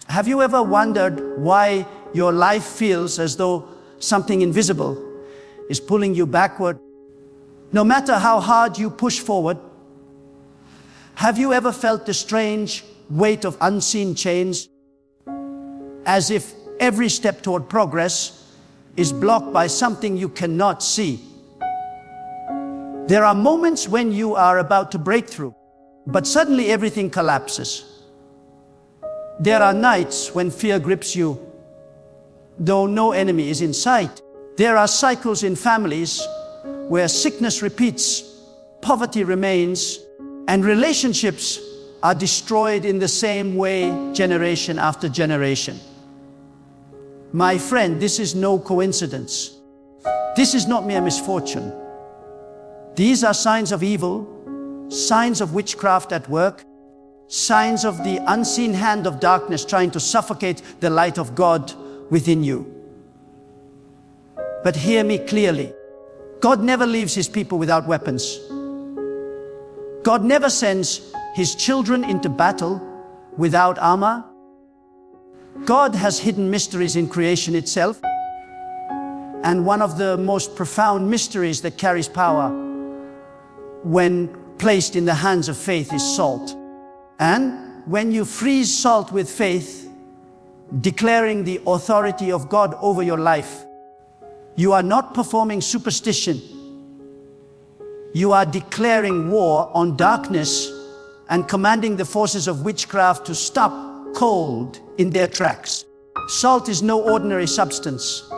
Have you ever wondered why your life feels as though something invisible is pulling you backward? No matter how hard you push forward, have you ever felt the strange weight of unseen chains, as if every step toward progress is blocked by something you cannot see? There are moments when you are about to break through, but suddenly everything collapses. There are nights when fear grips you, though no enemy is in sight. There are cycles in families where sickness repeats, poverty remains, and relationships are destroyed in the same way generation after generation. My friend, this is no coincidence. This is not mere misfortune. These are signs of evil, signs of witchcraft at work, signs of the unseen hand of darkness trying to suffocate the light of God within you. But hear me clearly. God never leaves his people without weapons. God never sends his children into battle without armor. God has hidden mysteries in creation itself. And one of the most profound mysteries that carries power when placed in the hands of faith is salt. And when you freeze salt with faith, declaring the authority of God over your life, you are not performing superstition. You are declaring war on darkness and commanding the forces of witchcraft to stop cold in their tracks. Salt is no ordinary substance.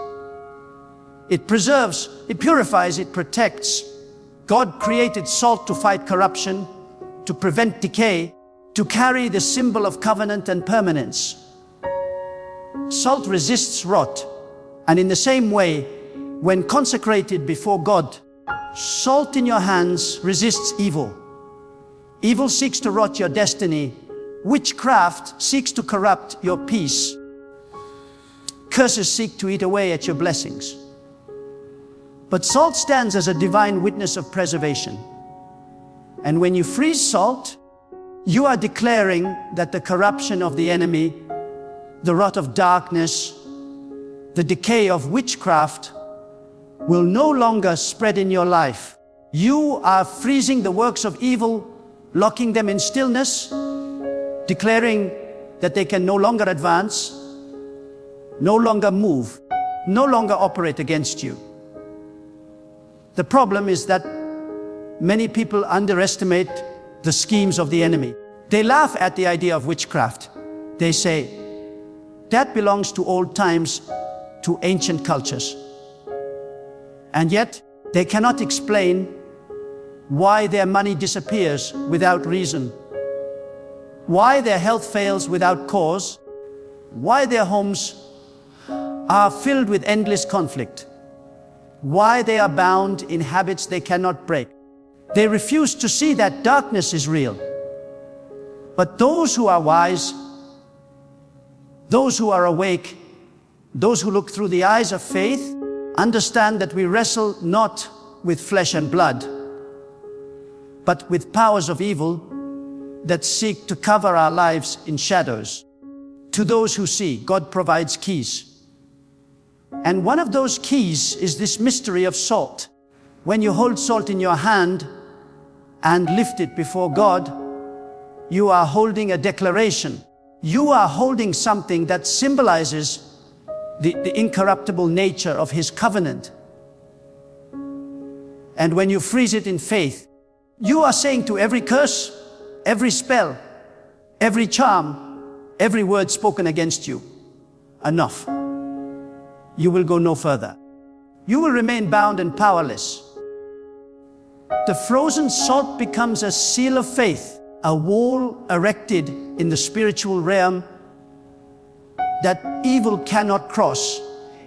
It preserves, it purifies, it protects. God created salt to fight corruption, to prevent decay, to carry the symbol of covenant and permanence. Salt resists rot, and in the same way, when consecrated before God, salt in your hands resists evil. Evil seeks to rot your destiny. Witchcraft seeks to corrupt your peace. Curses seek to eat away at your blessings. But salt stands as a divine witness of preservation. And when you freeze salt, you are declaring that the corruption of the enemy, the rot of darkness, the decay of witchcraft will no longer spread in your life. You are freezing the works of evil, locking them in stillness, declaring that they can no longer advance, no longer move, no longer operate against you. The problem is that many people underestimate the schemes of the enemy. They laugh at the idea of witchcraft. They say, that belongs to old times, to ancient cultures. And yet, they cannot explain why their money disappears without reason, why their health fails without cause, why their homes are filled with endless conflict, why they are bound in habits they cannot break. They refuse to see that darkness is real. But those who are wise, those who are awake, those who look through the eyes of faith, understand that we wrestle not with flesh and blood, but with powers of evil that seek to cover our lives in shadows. To those who see, God provides keys. And one of those keys is this mystery of salt. When you hold salt in your hand and lift it before God, you are holding a declaration. You are holding something that symbolizes the incorruptible nature of his covenant. And when you freeze it in faith, you are saying to every curse, every spell, every charm, every word spoken against you, enough. You will go no further. You will remain bound and powerless. The frozen salt becomes a seal of faith, a wall erected in the spiritual realm that evil cannot cross.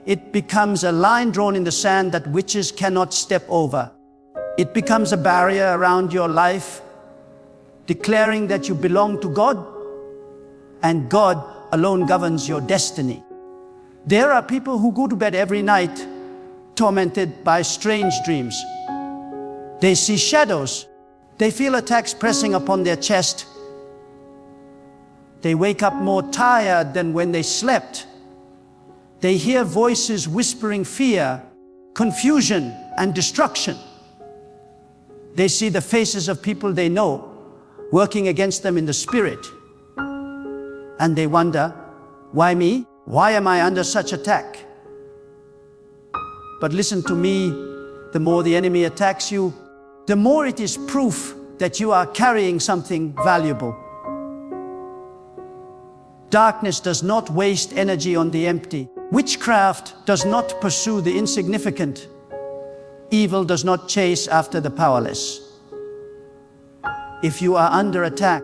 It becomes a line drawn in the sand that witches cannot step over. It becomes a barrier around your life, declaring that you belong to God, and God alone governs your destiny. There are people who go to bed every night tormented by strange dreams. They see shadows, They feel attacks pressing upon their chest. They wake up more tired than when they slept. They hear voices whispering fear, confusion, and destruction. They see the faces of people they know working against them in the spirit. And they wonder, why me? Why am I under such attack? But listen to me, the more the enemy attacks you, the more it is proof that you are carrying something valuable. Darkness does not waste energy on the empty. Witchcraft does not pursue the insignificant. Evil does not chase after the powerless. If you are under attack,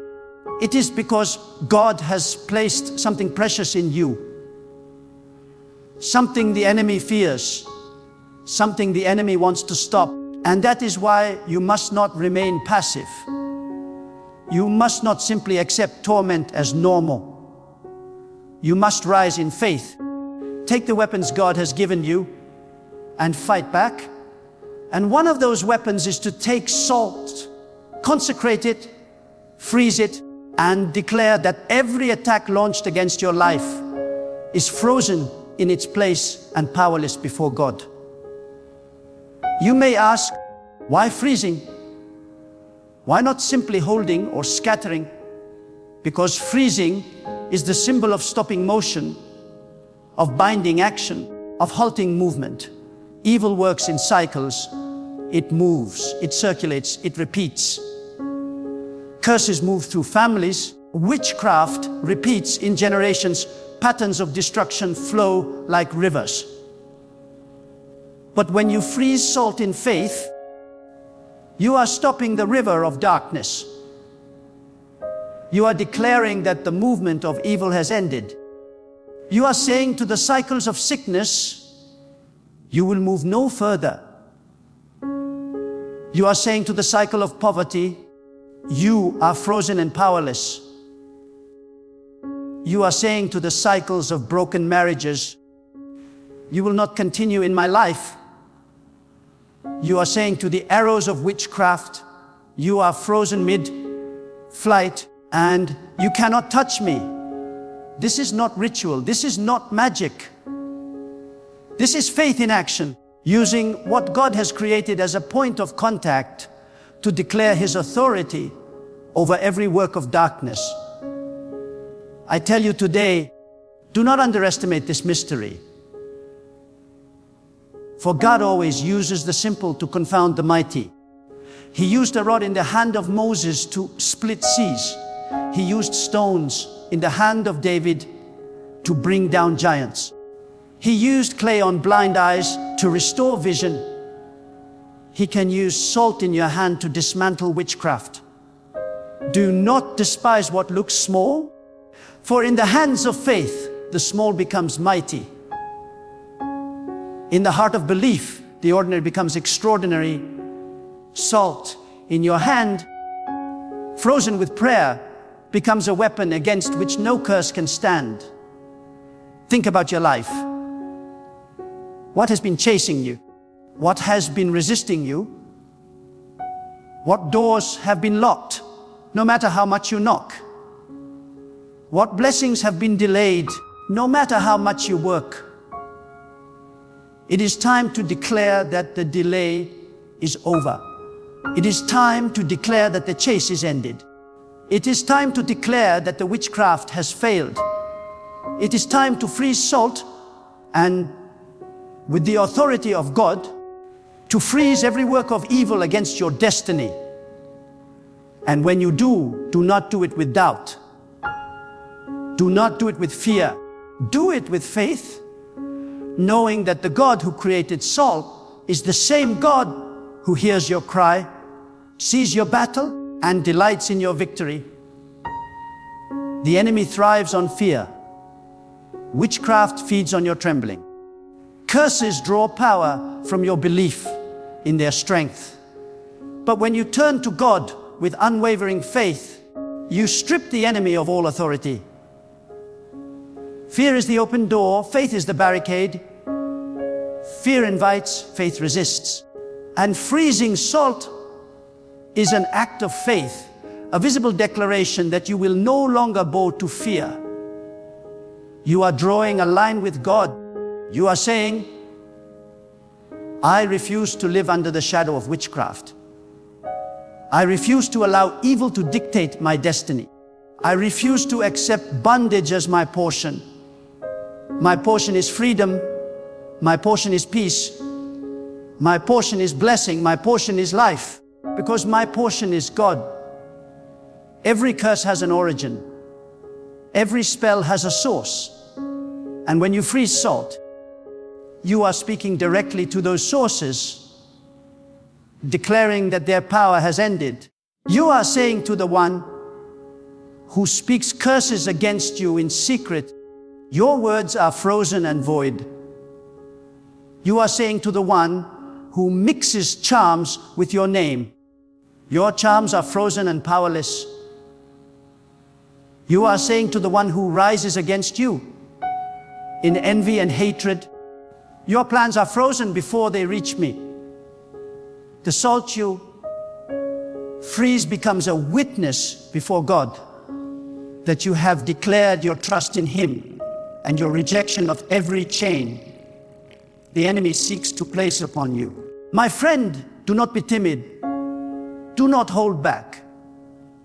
it is because God has placed something precious in you. Something the enemy fears. Something the enemy wants to stop. And that is why you must not remain passive. You must not simply accept torment as normal. You must rise in faith. Take the weapons God has given you and fight back. And one of those weapons is to take salt, consecrate it, freeze it, and declare that every attack launched against your life is frozen in its place and powerless before God. You may ask, why freezing? Why not simply holding or scattering? Because freezing is the symbol of stopping motion, of binding action, of halting movement. Evil works in cycles. It moves, it circulates, it repeats. Curses move through families. Witchcraft repeats in generations. Patterns of destruction flow like rivers. But when you freeze salt in faith, you are stopping the river of darkness. You are declaring that the movement of evil has ended. You are saying to the cycles of sickness, you will move no further. You are saying to the cycle of poverty, you are frozen and powerless. You are saying to the cycles of broken marriages, you will not continue in my life. You are saying to the arrows of witchcraft, you are frozen mid-flight and you cannot touch me. This is not ritual. This is not magic. This is faith in action, using what God has created as a point of contact to declare His authority over every work of darkness. I tell you today, do not underestimate this mystery. For God always uses the simple to confound the mighty. He used a rod in the hand of Moses to split seas. He used stones in the hand of David to bring down giants. He used clay on blind eyes to restore vision. He can use salt in your hand to dismantle witchcraft. Do not despise what looks small, for in the hands of faith, the small becomes mighty. In the heart of belief, the ordinary becomes extraordinary. Salt in your hand, frozen with prayer, becomes a weapon against which no curse can stand. Think about your life. What has been chasing you? What has been resisting you? What doors have been locked, no matter how much you knock? What blessings have been delayed, no matter how much you work? It is time to declare that the delay is over. It is time to declare that the chase is ended. It is time to declare that the witchcraft has failed. It is time to freeze salt and, with the authority of God, to freeze every work of evil against your destiny. And when you do not do it with doubt. Do not do it with fear. Do it with faith, knowing that the God who created salt is the same God who hears your cry, sees your battle, and delights in your victory. The enemy thrives on fear. Witchcraft feeds on your trembling. Curses draw power from your belief in their strength. But when you turn to God with unwavering faith, you strip the enemy of all authority. Fear is the open door, faith is the barricade. Fear invites, faith resists. And freezing salt is an act of faith, a visible declaration that you will no longer bow to fear. You are drawing a line with God. You are saying, I refuse to live under the shadow of witchcraft. I refuse to allow evil to dictate my destiny. I refuse to accept bondage as my portion. My portion is freedom. My portion is peace. My portion is blessing. My portion is life. Because my portion is God. Every curse has an origin. Every spell has a source. And when you freeze salt, you are speaking directly to those sources, declaring that their power has ended. You are saying to the one who speaks curses against you in secret, your words are frozen and void. You are saying to the one who mixes charms with your name, your charms are frozen and powerless. You are saying to the one who rises against you in envy and hatred, your plans are frozen before they reach me. The salt you freeze becomes a witness before God that you have declared your trust in Him and your rejection of every chain the enemy seeks to place upon you. My friend, do not be timid. Do not hold back.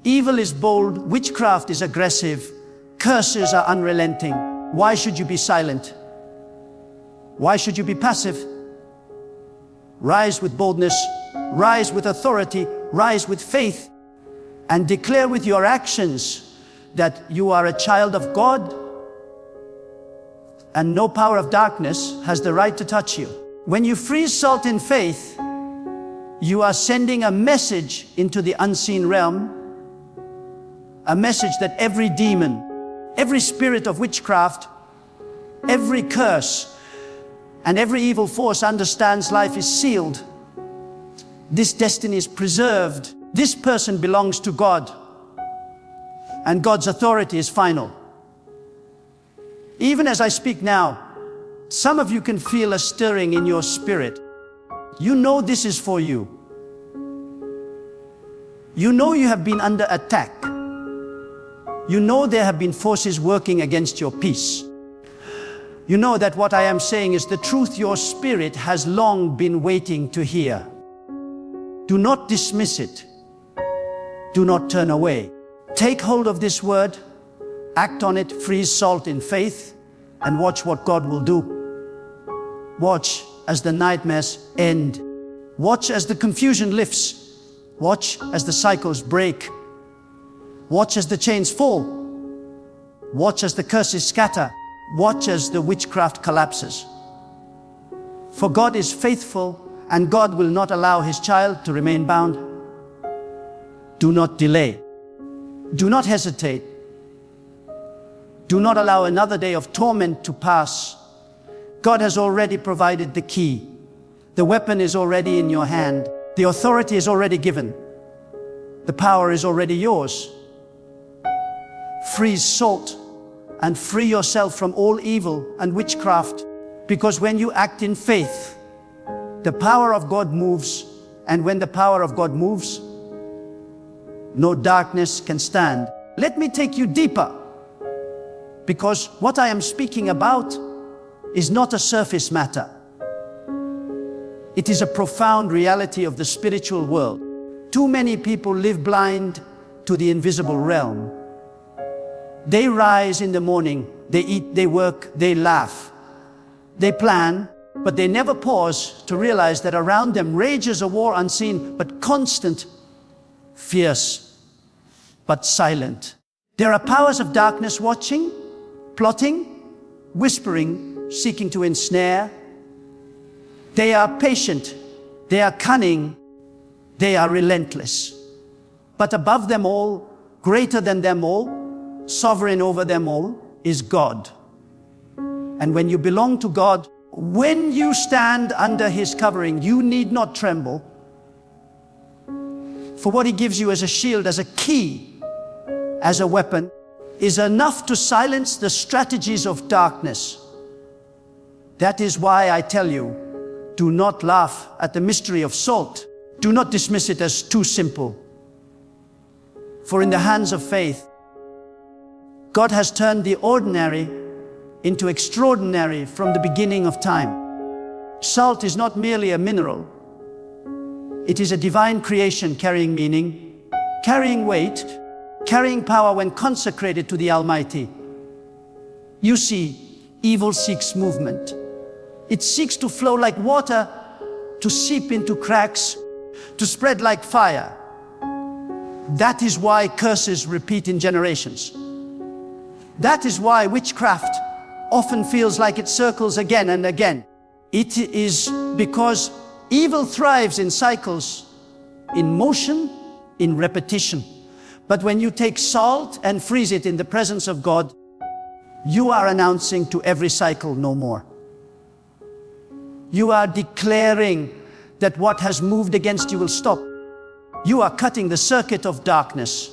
Evil is bold, witchcraft is aggressive, curses are unrelenting. Why should you be silent? Why should you be passive? Rise with boldness, rise with authority, rise with faith, and declare with your actions that you are a child of God, and no power of darkness has the right to touch you. When you freeze salt in faith, you are sending a message into the unseen realm, a message that every demon, every spirit of witchcraft, every curse, and every evil force understands life is sealed. This destiny is preserved. This person belongs to God, and God's authority is final. Even as I speak now, some of you can feel a stirring in your spirit. You know this is for you. You know you have been under attack. You know there have been forces working against your peace. You know that what I am saying is the truth your spirit has long been waiting to hear. Do not dismiss it. Do not turn away. Take hold of this word, act on it, freeze salt in faith, and watch what God will do. Watch as the nightmares end. Watch as the confusion lifts. Watch as the cycles break. Watch as the chains fall. Watch as the curses scatter. Watch as the witchcraft collapses. For God is faithful, and God will not allow His child to remain bound. Do not delay. Do not hesitate. Do not allow another day of torment to pass. God has already provided the key. The weapon is already in your hand. The authority is already given. The power is already yours. Freeze salt and free yourself from all evil and witchcraft, because when you act in faith, the power of God moves, and when the power of God moves, no darkness can stand. Let me take you deeper, because what I am speaking about is not a surface matter. It is a profound reality of the spiritual world. Too many people live blind to the invisible realm. They rise in the morning, they eat, they work, they laugh, they plan, but they never pause to realize that around them rages a war unseen, but constant, fierce, but silent. There are powers of darkness watching, plotting, whispering, seeking to ensnare. They are patient, they are cunning, they are relentless. But above them all, greater than them all, sovereign over them all, is God. And when you belong to God, when you stand under His covering, you need not tremble. For what He gives you as a shield, as a key, as a weapon, is enough to silence the strategies of darkness. That is why I tell you, do not laugh at the mystery of salt. Do not dismiss it as too simple. For in the hands of faith, God has turned the ordinary into extraordinary from the beginning of time. Salt is not merely a mineral. It is a divine creation carrying meaning, carrying weight, carrying power when consecrated to the Almighty. You see, evil seeks movement. It seeks to flow like water, to seep into cracks, to spread like fire. That is why curses repeat in generations. That is why witchcraft often feels like it circles again and again. It is because evil thrives in cycles, in motion, in repetition. But when you take salt and freeze it in the presence of God, you are announcing to every cycle no more. You are declaring that what has moved against you will stop. You are cutting the circuit of darkness.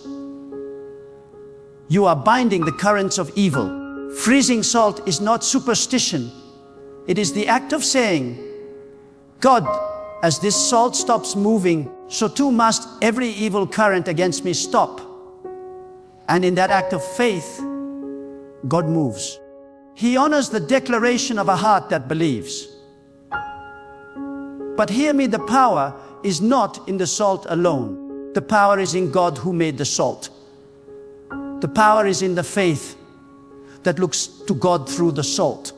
You are binding the currents of evil. Freezing salt is not superstition. It is the act of saying, God, as this salt stops moving, so too must every evil current against me stop. And in that act of faith, God moves. He honors the declaration of a heart that believes. But hear me, the power is not in the salt alone. The power is in God who made the salt. The power is in the faith that looks to God through the salt.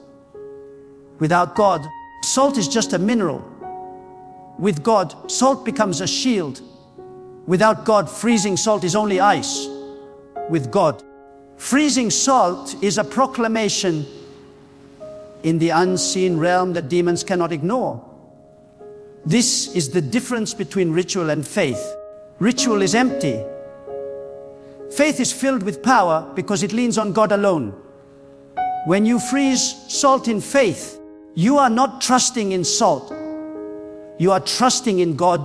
Without God, salt is just a mineral. With God, salt becomes a shield. Without God, freezing salt is only ice. With God, freezing salt is a proclamation in the unseen realm that demons cannot ignore. This is the difference between ritual and faith. Ritual is empty. Faith is filled with power because it leans on God alone. When you freeze salt in faith, you are not trusting in salt. You are trusting in God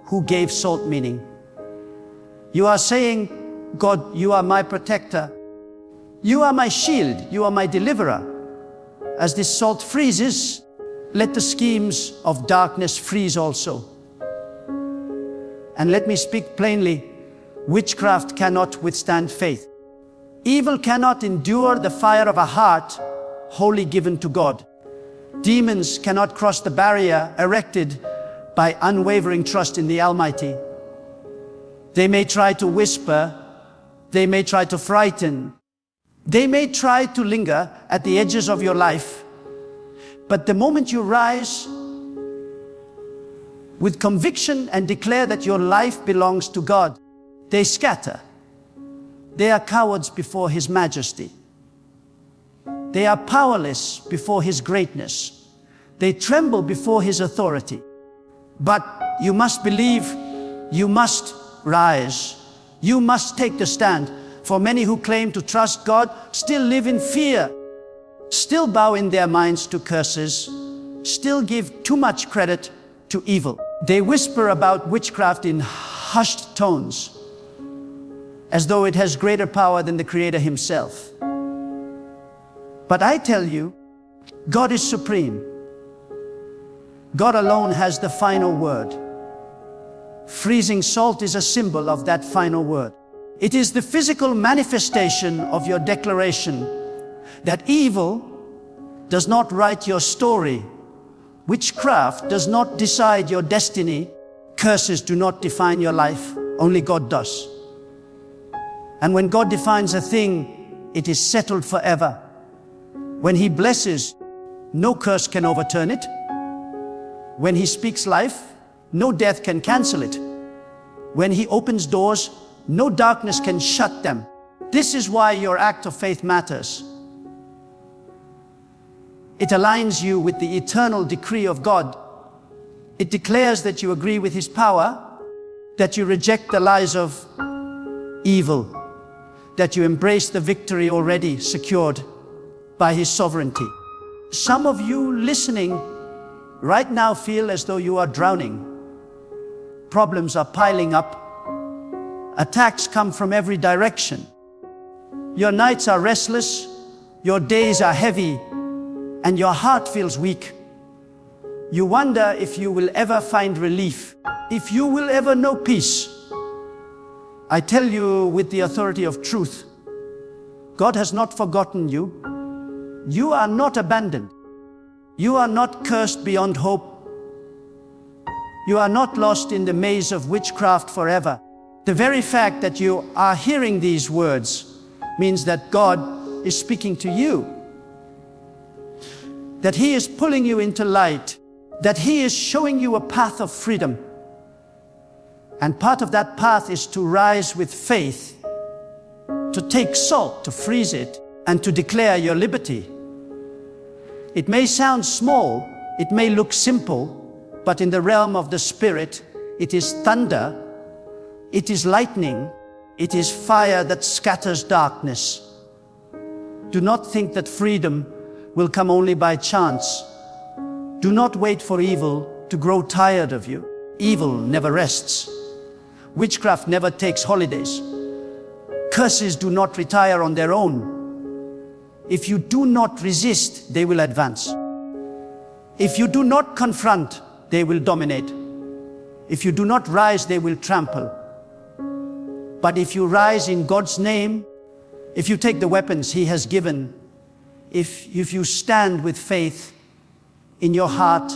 who gave salt meaning. You are saying, God, you are my protector. You are my shield. You are my deliverer. As this salt freezes, let the schemes of darkness freeze also. And let me speak plainly, witchcraft cannot withstand faith. Evil cannot endure the fire of a heart wholly given to God. Demons cannot cross the barrier erected by unwavering trust in the Almighty. They may try to whisper, they may try to frighten, they may try to linger at the edges of your life. But the moment you rise with conviction and declare that your life belongs to God, they scatter. They are cowards before His majesty. They are powerless before His greatness. They tremble before His authority. But you must believe, you must rise, you must take the stand. For many who claim to trust God still live in fear, still bow in their minds to curses, still give too much credit to evil. They whisper about witchcraft in hushed tones, as though it has greater power than the Creator Himself. But I tell you, God is supreme. God alone has the final word. Freezing salt is a symbol of that final word. It is the physical manifestation of your declaration that evil does not write your story. Witchcraft does not decide your destiny. Curses do not define your life. Only God does. And when God defines a thing, it is settled forever. When He blesses, no curse can overturn it. When He speaks life, no death can cancel it. When He opens doors, no darkness can shut them. This is why your act of faith matters. It aligns you with the eternal decree of God. It declares that you agree with His power, that you reject the lies of evil, that you embrace the victory already secured by His sovereignty. Some of you listening right now feel as though you are drowning. Problems are piling up. Attacks come from every direction. Your nights are restless, your days are heavy, and your heart feels weak. You wonder if you will ever find relief, if you will ever know peace. I tell you with the authority of truth, God has not forgotten you. You are not abandoned. You are not cursed beyond hope. You are not lost in the maze of witchcraft forever. The very fact that you are hearing these words means that God is speaking to you, that He is pulling you into light, that He is showing you a path of freedom. And part of that path is to rise with faith, to take salt, to freeze it, and to declare your liberty. It may sound small, it may look simple, but in the realm of the Spirit, it is thunder, it is lightning, it is fire that scatters darkness. Do not think that freedom will come only by chance. Do not wait for evil to grow tired of you. Evil never rests. Witchcraft never takes holidays. Curses do not retire on their own. If you do not resist, they will advance. If you do not confront, they will dominate. If you do not rise, they will trample. But if you rise in God's name, if you take the weapons He has given, if you stand with faith in your heart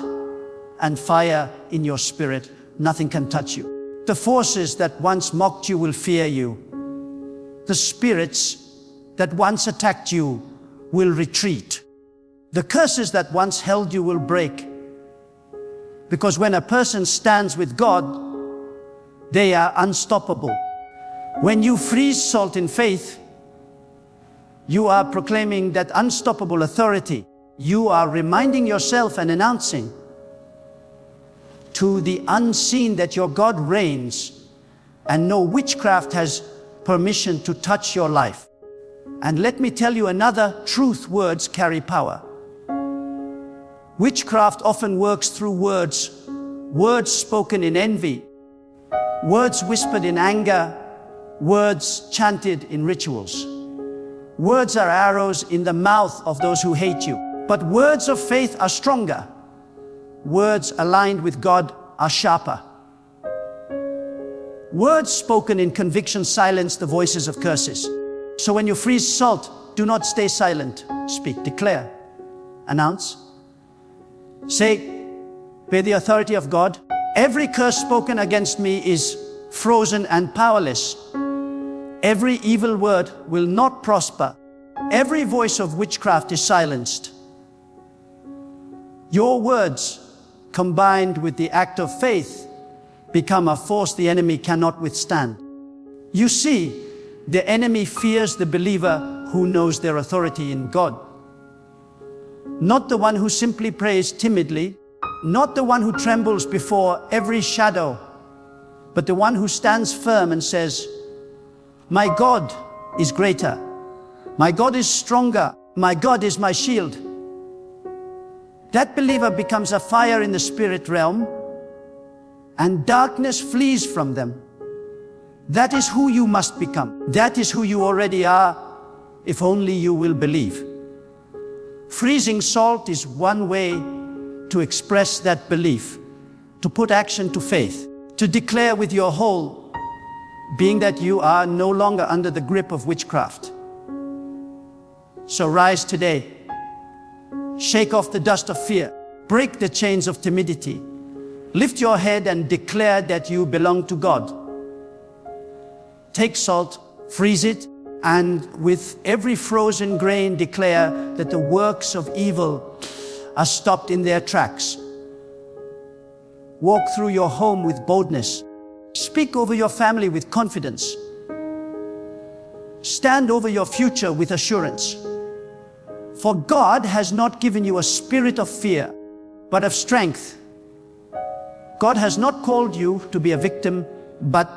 and fire in your spirit, nothing can touch you. The forces that once mocked you will fear you. The spirits that once attacked you will retreat. The curses that once held you will break. Because when a person stands with God, they are unstoppable. When you freeze salt in faith, you are proclaiming that unstoppable authority. You are reminding yourself and announcing to the unseen that your God reigns and no witchcraft has permission to touch your life. And let me tell you another truth: words carry power. Witchcraft often works through words, words spoken in envy, words whispered in anger, words chanted in rituals. Words are arrows in the mouth of those who hate you. But words of faith are stronger. Words aligned with God are sharper. Words spoken in conviction silence the voices of curses. So when you freeze salt, do not stay silent. Speak, declare, announce. Say, by the authority of God, every curse spoken against me is frozen and powerless. Every evil word will not prosper. Every voice of witchcraft is silenced. Your words, combined with the act of faith, become a force the enemy cannot withstand. You see, the enemy fears the believer who knows their authority in God. Not the one who simply prays timidly, not the one who trembles before every shadow, but the one who stands firm and says, "My God is greater. My God is stronger. My God is my shield." That believer becomes a fire in the spirit realm, and darkness flees from them. That is who you must become. That is who you already are, if only you will believe. Freezing salt is one way to express that belief, to put action to faith, to declare with your whole being that you are no longer under the grip of witchcraft. So rise today. Shake off the dust of fear. Break the chains of timidity. Lift your head and declare that you belong to God. Take salt, freeze it, and with every frozen grain declare that the works of evil are stopped in their tracks. Walk through your home with boldness. Speak over your family with confidence. Stand over your future with assurance. For God has not given you a spirit of fear, but of strength. God has not called you to be a victim, but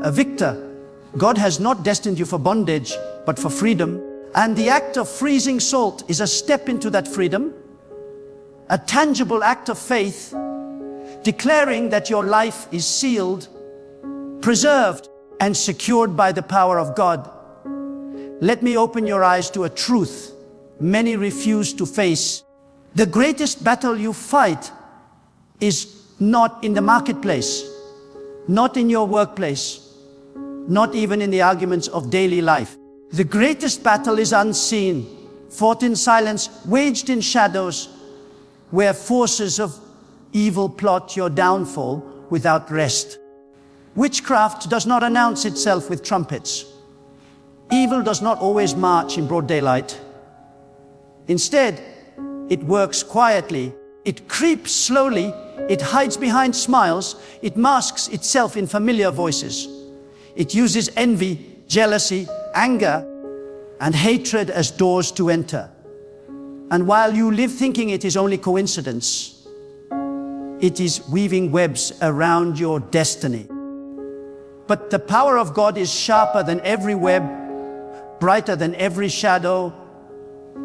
a victor. God has not destined you for bondage, but for freedom. And the act of freezing salt is a step into that freedom, a tangible act of faith, declaring that your life is sealed, preserved, and secured by the power of God. Let me open your eyes to a truth many refuse to face. The greatest battle you fight is not in the marketplace, not in your workplace, not even in the arguments of daily life. The greatest battle is unseen, fought in silence, waged in shadows, where forces of evil plot your downfall without rest. Witchcraft does not announce itself with trumpets. Evil does not always march in broad daylight. Instead, it works quietly. It creeps slowly. It hides behind smiles. It masks itself in familiar voices. It uses envy, jealousy, anger, and hatred as doors to enter. And while you live thinking it is only coincidence, it is weaving webs around your destiny. But the power of God is sharper than every web, brighter than every shadow,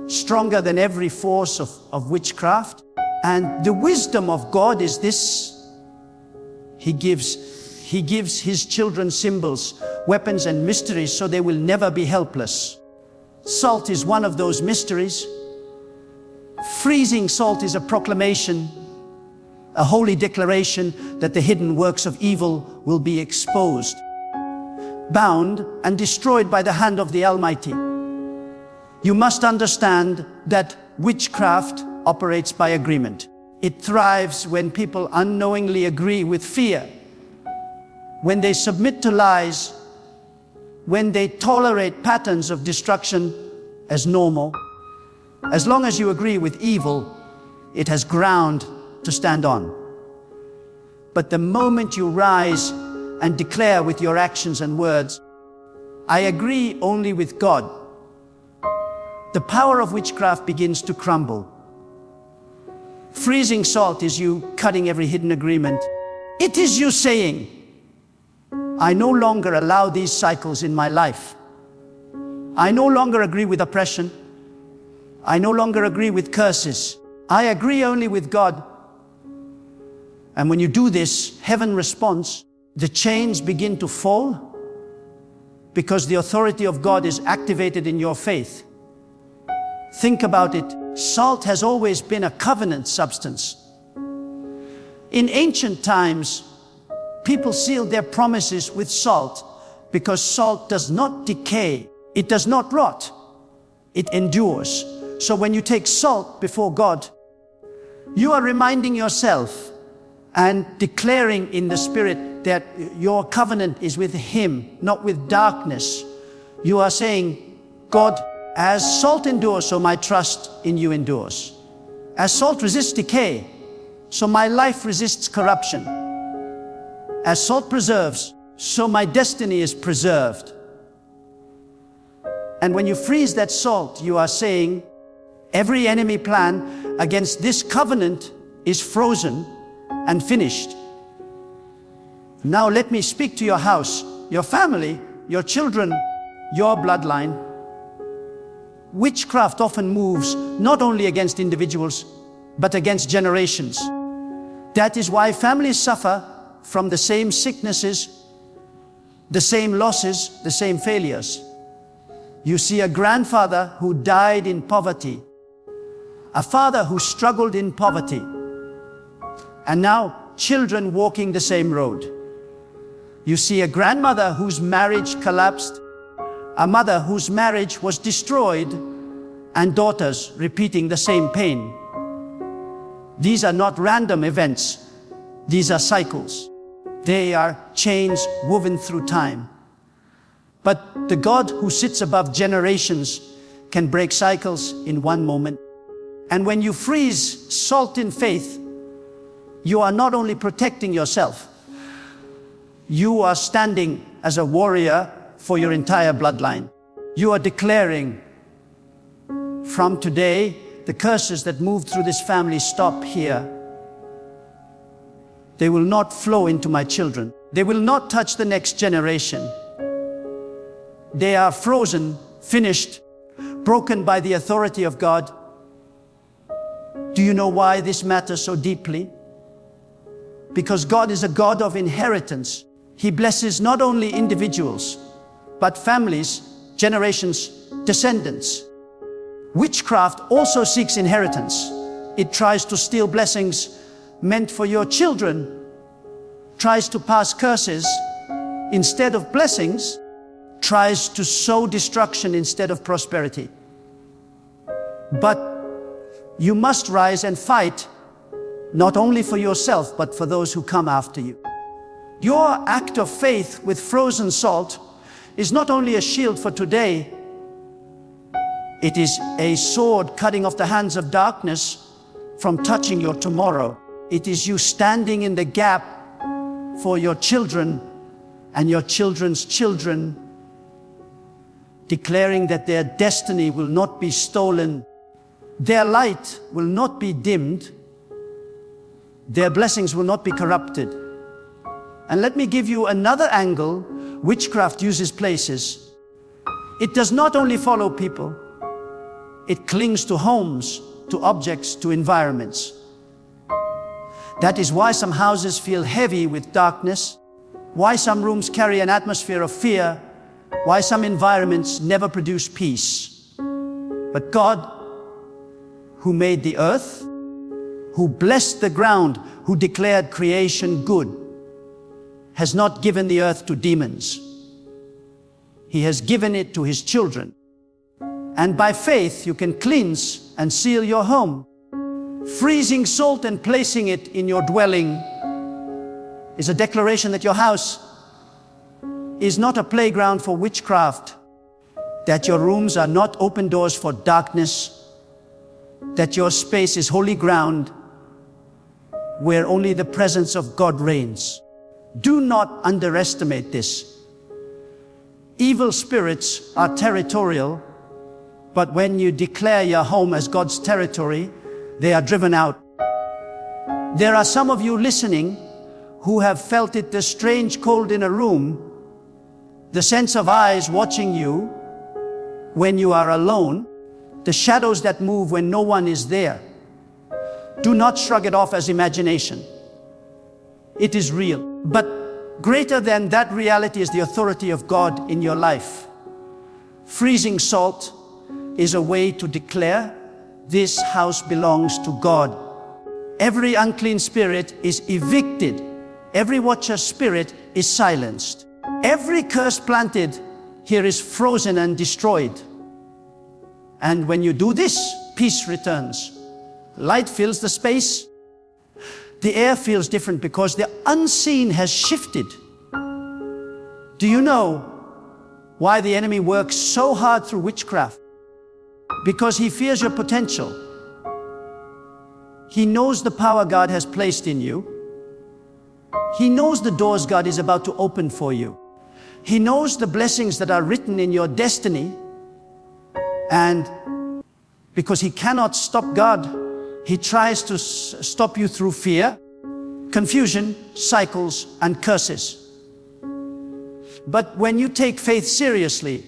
stronger than every force of witchcraft. And the wisdom of God is this: He gives His children symbols, weapons, and mysteries so they will never be helpless. Salt is one of those mysteries. Freezing salt is a proclamation, a holy declaration that the hidden works of evil will be exposed, bound, and destroyed by the hand of the Almighty. You must understand that witchcraft operates by agreement. It thrives when people unknowingly agree with fear, when they submit to lies, when they tolerate patterns of destruction as normal. As long as you agree with evil, it has ground to stand on. But the moment you rise and declare with your actions and words, "I agree only with God," the power of witchcraft begins to crumble. Freezing salt is you cutting every hidden agreement. It is you saying, "I no longer allow these cycles in my life. I no longer agree with oppression. I no longer agree with curses. I agree only with God." And when you do this, heaven responds. The chains begin to fall because the authority of God is activated in your faith. Think about it. Salt has always been a covenant substance. In ancient times, people sealed their promises with salt because salt does not decay. It does not rot. It endures. So when you take salt before God, you are reminding yourself and declaring in the Spirit that your covenant is with Him, not with darkness. You are saying, "God, as salt endures, so my trust in you endures. As salt resists decay, so my life resists corruption. As salt preserves, so my destiny is preserved." And when you freeze that salt, you are saying, every enemy plan against this covenant is frozen and finished. Now let me speak to your house, your family, your children, your bloodline. Witchcraft often moves not only against individuals, but against generations. That is why families suffer from the same sicknesses, the same losses, the same failures. You see a grandfather who died in poverty, a father who struggled in poverty, and now children walking the same road. You see a grandmother whose marriage collapsed, a mother whose marriage was destroyed, and daughters repeating the same pain. These are not random events. These are cycles. They are chains woven through time. But the God who sits above generations can break cycles in one moment. And when you freeze salt in faith, you are not only protecting yourself, you are standing as a warrior for your entire bloodline. You are declaring, from today, the curses that moved through this family stop here. They will not flow into my children. They will not touch the next generation. They are frozen, finished, broken by the authority of God. Do you know why this matters so deeply? Because God is a God of inheritance. He blesses not only individuals, but families, generations, descendants. Witchcraft also seeks inheritance. It tries to steal blessings meant for your children, tries to pass curses instead of blessings, tries to sow destruction instead of prosperity. But you must rise and fight, not only for yourself, but for those who come after you. Your act of faith with frozen salt is not only a shield for today, it is a sword cutting off the hands of darkness from touching your tomorrow. It is you standing in the gap for your children and your children's children, declaring that their destiny will not be stolen, their light will not be dimmed, their blessings will not be corrupted. And let me give you another angle witchcraft uses places. It does not only follow people, it clings to homes, to objects, to environments. That is why some houses feel heavy with darkness, why some rooms carry an atmosphere of fear, why some environments never produce peace. But God, who made the earth, who blessed the ground, who declared creation good, has not given the earth to demons. He has given it to His children. And by faith, you can cleanse and seal your home. Freezing salt and placing it in your dwelling is a declaration that your house is not a playground for witchcraft, that your rooms are not open doors for darkness, that your space is holy ground where only the presence of God reigns. Do not underestimate this. Evil spirits are territorial, but when you declare your home as God's territory, they are driven out. There are some of you listening who have felt it, the strange cold in a room, the sense of eyes watching you when you are alone, the shadows that move when no one is there. Do not shrug it off as imagination. It is real. But greater than that reality is the authority of God in your life. Freezing salt is a way to declare, this house belongs to God. Every unclean spirit is evicted. Every watcher spirit is silenced. Every curse planted here is frozen and destroyed. And when you do this, peace returns. Light fills the space. The air feels different because the unseen has shifted. Do you know why the enemy works so hard through witchcraft? Because he fears your potential. He knows the power God has placed in you. He knows the doors God is about to open for you. He knows the blessings that are written in your destiny. And because he cannot stop God, he tries to stop you through fear, confusion, cycles, and curses. But when you take faith seriously,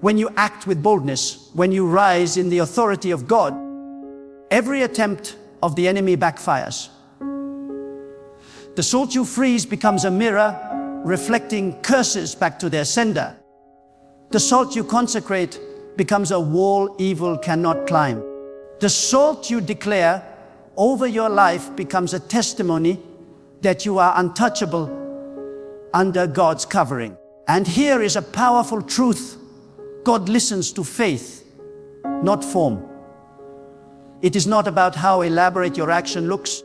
when you act with boldness, when you rise in the authority of God, every attempt of the enemy backfires. The salt you freeze becomes a mirror reflecting curses back to their sender. The salt you consecrate becomes a wall evil cannot climb. The salt you declare over your life becomes a testimony that you are untouchable under God's covering. And here is a powerful truth. God listens to faith, not form. It is not about how elaborate your action looks,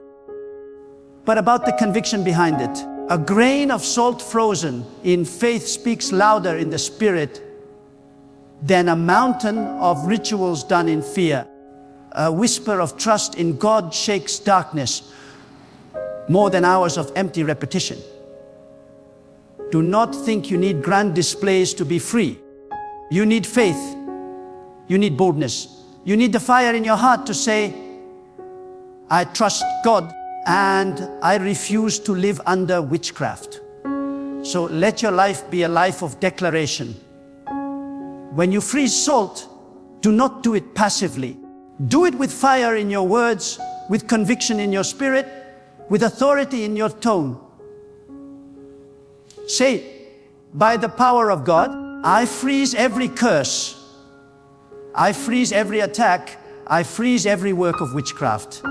but about the conviction behind it. A grain of salt frozen in faith speaks louder in the spirit than a mountain of rituals done in fear. A whisper of trust in God shakes darkness more than hours of empty repetition. Do not think you need grand displays to be free. You need faith. You need boldness. You need the fire in your heart to say, I trust God and I refuse to live under witchcraft. So let your life be a life of declaration. When you freeze salt, do not do it passively. Do it with fire in your words, with conviction in your spirit, with authority in your tone. Say, by the power of God, I freeze every curse. I freeze every attack. I freeze every work of witchcraft.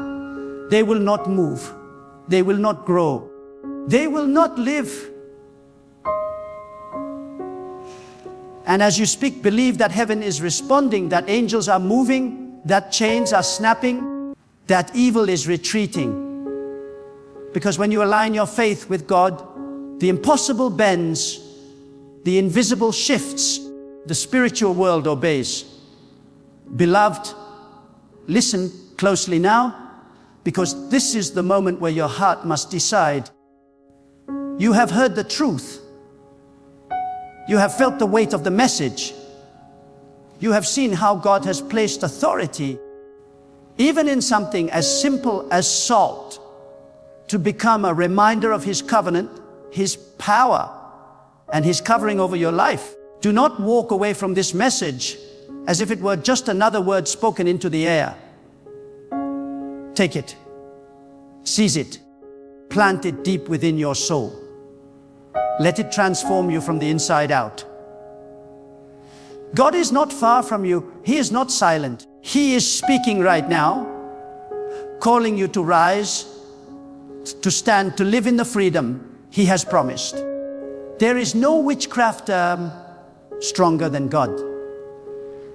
They will not move. They will not grow. They will not live. And as you speak, believe that heaven is responding, that angels are moving, that chains are snapping, that evil is retreating. Because when you align your faith with God, the impossible bends, the invisible shifts, the spiritual world obeys. Beloved, listen closely now, because this is the moment where your heart must decide. You have heard the truth. You have felt the weight of the message. You have seen how God has placed authority, even in something as simple as salt, to become a reminder of His covenant, His power, and His covering over your life. Do not walk away from this message as if it were just another word spoken into the air. Take it, seize it, plant it deep within your soul. Let it transform you from the inside out. God is not far from you. He is not silent. He is speaking right now, calling you to rise, to stand, to live in the freedom He has promised. There is no witchcraft stronger than God.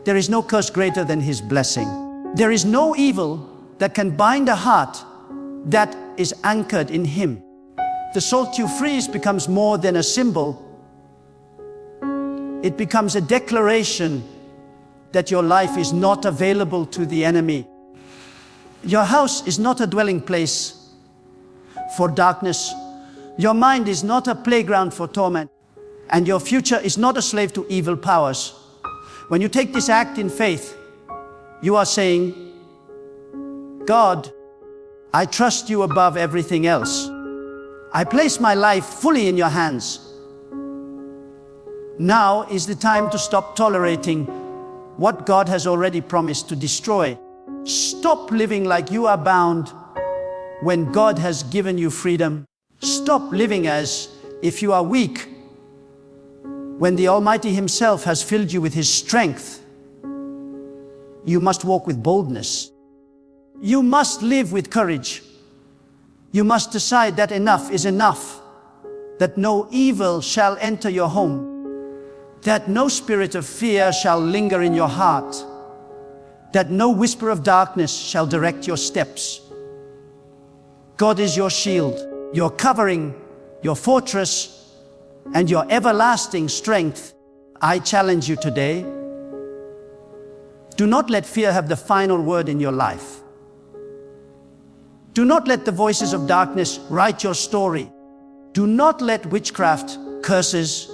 There is no curse greater than His blessing. There is no evil that can bind a heart that is anchored in Him. The salt you freeze becomes more than a symbol. It becomes a declaration that your life is not available to the enemy. Your house is not a dwelling place for darkness. Your mind is not a playground for torment. And your future is not a slave to evil powers. When you take this act in faith, you are saying, God, I trust you above everything else. I place my life fully in your hands. Now is the time to stop tolerating what God has already promised to destroy. Stop living like you are bound when God has given you freedom. Stop living as if you are weak when the Almighty Himself has filled you with His strength. You must walk with boldness. You must live with courage. You must decide that enough is enough, that no evil shall enter your home, that no spirit of fear shall linger in your heart, that no whisper of darkness shall direct your steps. God is your shield, your covering, your fortress, and your everlasting strength. I challenge you today. Do not let fear have the final word in your life. Do not let the voices of darkness write your story. Do not let witchcraft, curses,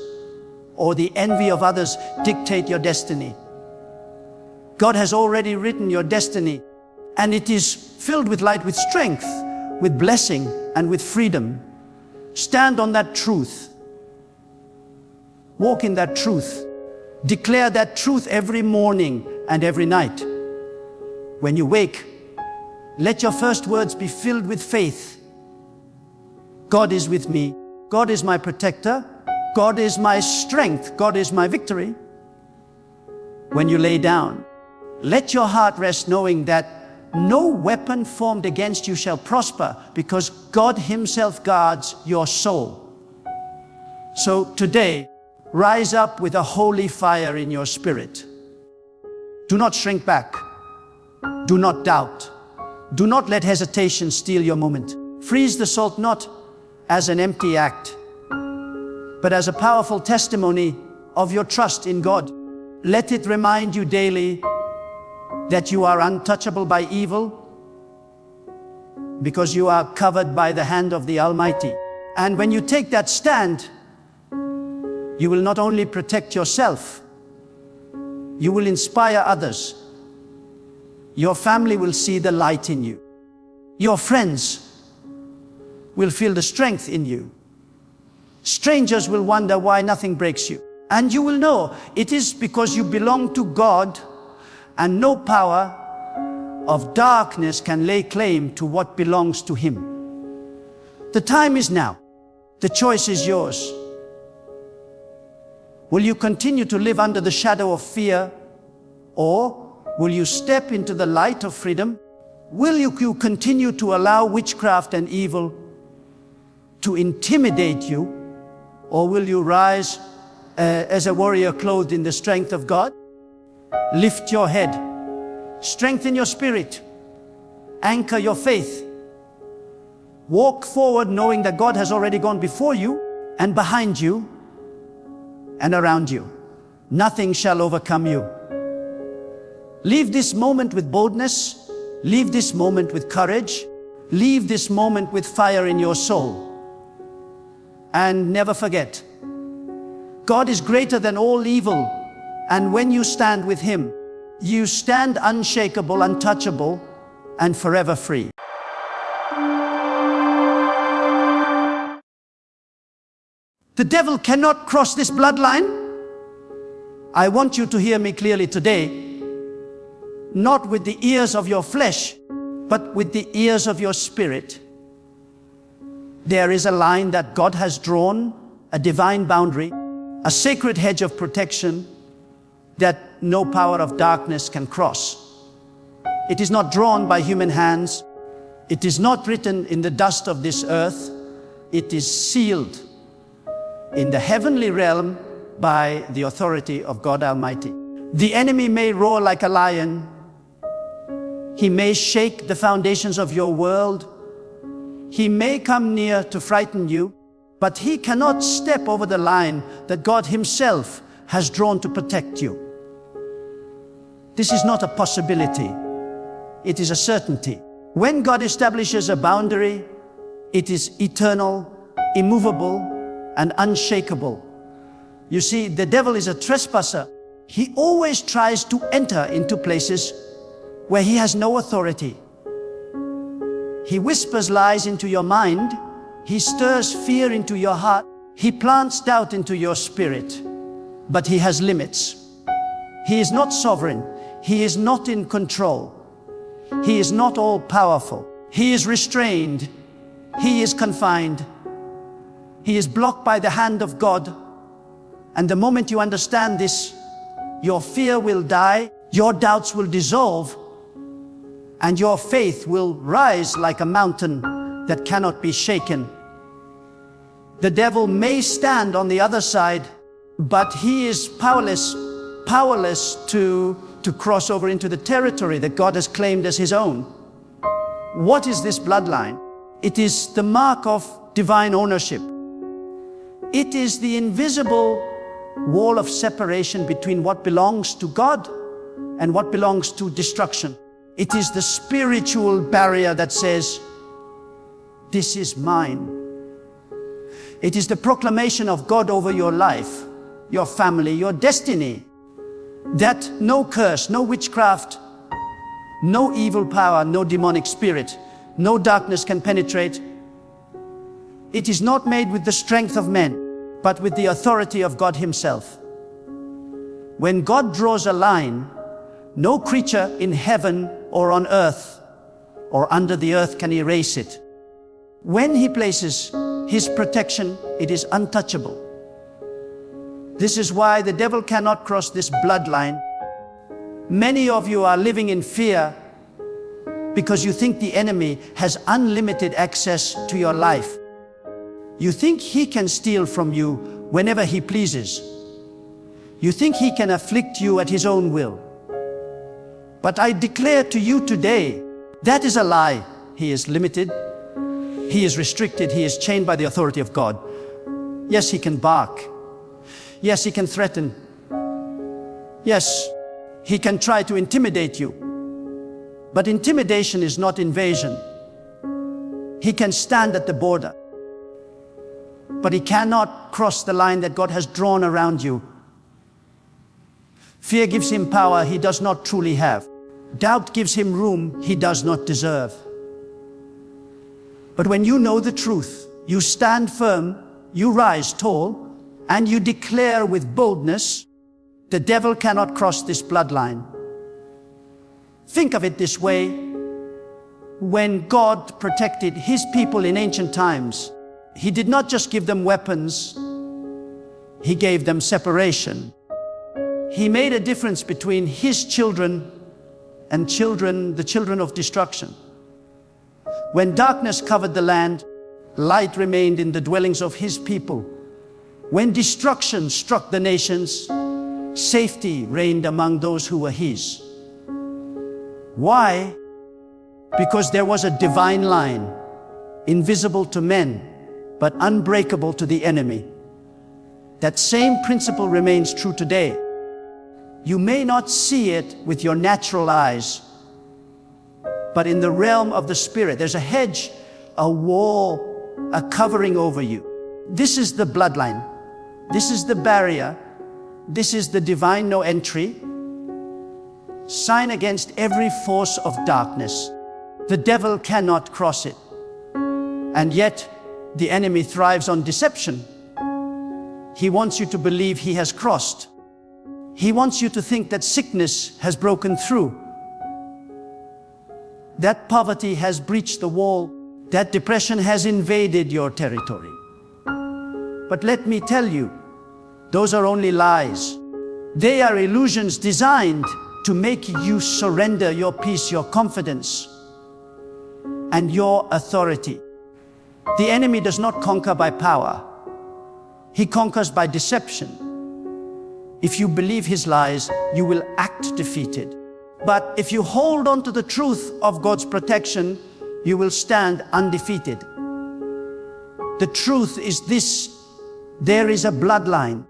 or the envy of others dictate your destiny. God has already written your destiny, and it is filled with light, with strength, with blessing, and with freedom. Stand on that truth. Walk in that truth. Declare that truth every morning and every night. When you wake, let your first words be filled with faith. God is with me. God is my protector. God is my strength. God is my victory. When you lay down, let your heart rest knowing that no weapon formed against you shall prosper, because God Himself guards your soul. So today, rise up with a holy fire in your spirit. Do not shrink back. Do not doubt. Do not let hesitation steal your moment. Freeze the salt not as an empty act, but as a powerful testimony of your trust in God. Let it remind you daily that you are untouchable by evil, because you are covered by the hand of the Almighty. And when you take that stand, you will not only protect yourself, you will inspire others. Your family will see the light in you. Your friends will feel the strength in you. Strangers will wonder why nothing breaks you. And you will know it is because you belong to God, and no power of darkness can lay claim to what belongs to Him. The time is now. The choice is yours. Will you continue to live under the shadow of fear, or Will you step into the light of freedom? Will you continue to allow witchcraft and evil to intimidate you? Or will you rise as a warrior clothed in the strength of God? Lift your head, strengthen your spirit, anchor your faith. Walk forward knowing that God has already gone before you and behind you and around you. Nothing shall overcome you. Leave this moment with boldness. Leave this moment with courage. Leave this moment with fire in your soul. And never forget, God is greater than all evil. And when you stand with Him, you stand unshakable, untouchable, and forever free. The devil cannot cross this bloodline. I want you to hear me clearly today, not with the ears of your flesh, but with the ears of your spirit. There is a line that God has drawn, a divine boundary, a sacred hedge of protection that no power of darkness can cross. It is not drawn by human hands. It is not written in the dust of this earth. It is sealed in the heavenly realm by the authority of God Almighty. The enemy may roar like a lion. He may shake the foundations of your world. He may come near to frighten you, but he cannot step over the line that God Himself has drawn to protect you. This is not a possibility. It is a certainty. When God establishes a boundary, it is eternal, immovable, and unshakable. You see, the devil is a trespasser. He always tries to enter into places where he has no authority. He whispers lies into your mind. He stirs fear into your heart. He plants doubt into your spirit. But he has limits. He is not sovereign. He is not in control. He is not all-powerful. He is restrained. He is confined. He is blocked by the hand of God. And the moment you understand this, your fear will die, your doubts will dissolve, and your faith will rise like a mountain that cannot be shaken. The devil may stand on the other side, but he is powerless to cross over into the territory that God has claimed as His own. What is this bloodline? It is the mark of divine ownership. It is the invisible wall of separation between what belongs to God and what belongs to destruction. It is the spiritual barrier that says, this is mine. It is the proclamation of God over your life, your family, your destiny, that no curse, no witchcraft, no evil power, no demonic spirit, no darkness can penetrate. It is not made with the strength of men, but with the authority of God Himself. When God draws a line, no creature in heaven or on earth or under the earth can erase it. When He places His protection, it is untouchable. This is why the devil cannot cross this bloodline. Many of you are living in fear because you think the enemy has unlimited access to your life. You think he can steal from you whenever he pleases. You think he can afflict you at his own will. But I declare to you today, that is a lie. He is limited. He is restricted. He is chained by the authority of God. Yes, he can bark. Yes, he can threaten. Yes, he can try to intimidate you. But intimidation is not invasion. He can stand at the border, but he cannot cross the line that God has drawn around you. Fear gives him power he does not truly have. Doubt gives him room he does not deserve. But when you know the truth, you stand firm, you rise tall, and you declare with boldness, the devil cannot cross this bloodline. Think of it this way. When God protected His people in ancient times, He did not just give them weapons, He gave them separation. He made a difference between His children and the children of destruction. When darkness covered the land, light remained in the dwellings of his people. When destruction struck the nations, safety reigned among those who were his. Why? Because there was a divine line, invisible to men, but unbreakable to the enemy. That same principle remains true today. You may not see it with your natural eyes, but in the realm of the spirit, there's a hedge, a wall, a covering over you. This is the bloodline. This is the barrier. This is the divine no entry sign against every force of darkness. The devil cannot cross it. And yet, the enemy thrives on deception. He wants you to believe he has crossed. He wants you to think that sickness has broken through, that poverty has breached the wall, that depression has invaded your territory. But let me tell you, those are only lies. They are illusions designed to make you surrender your peace, your confidence, and your authority. The enemy does not conquer by power. He conquers by deception. If you believe his lies, you will act defeated. But if you hold on to the truth of God's protection, you will stand undefeated. The truth is this: there is a bloodline,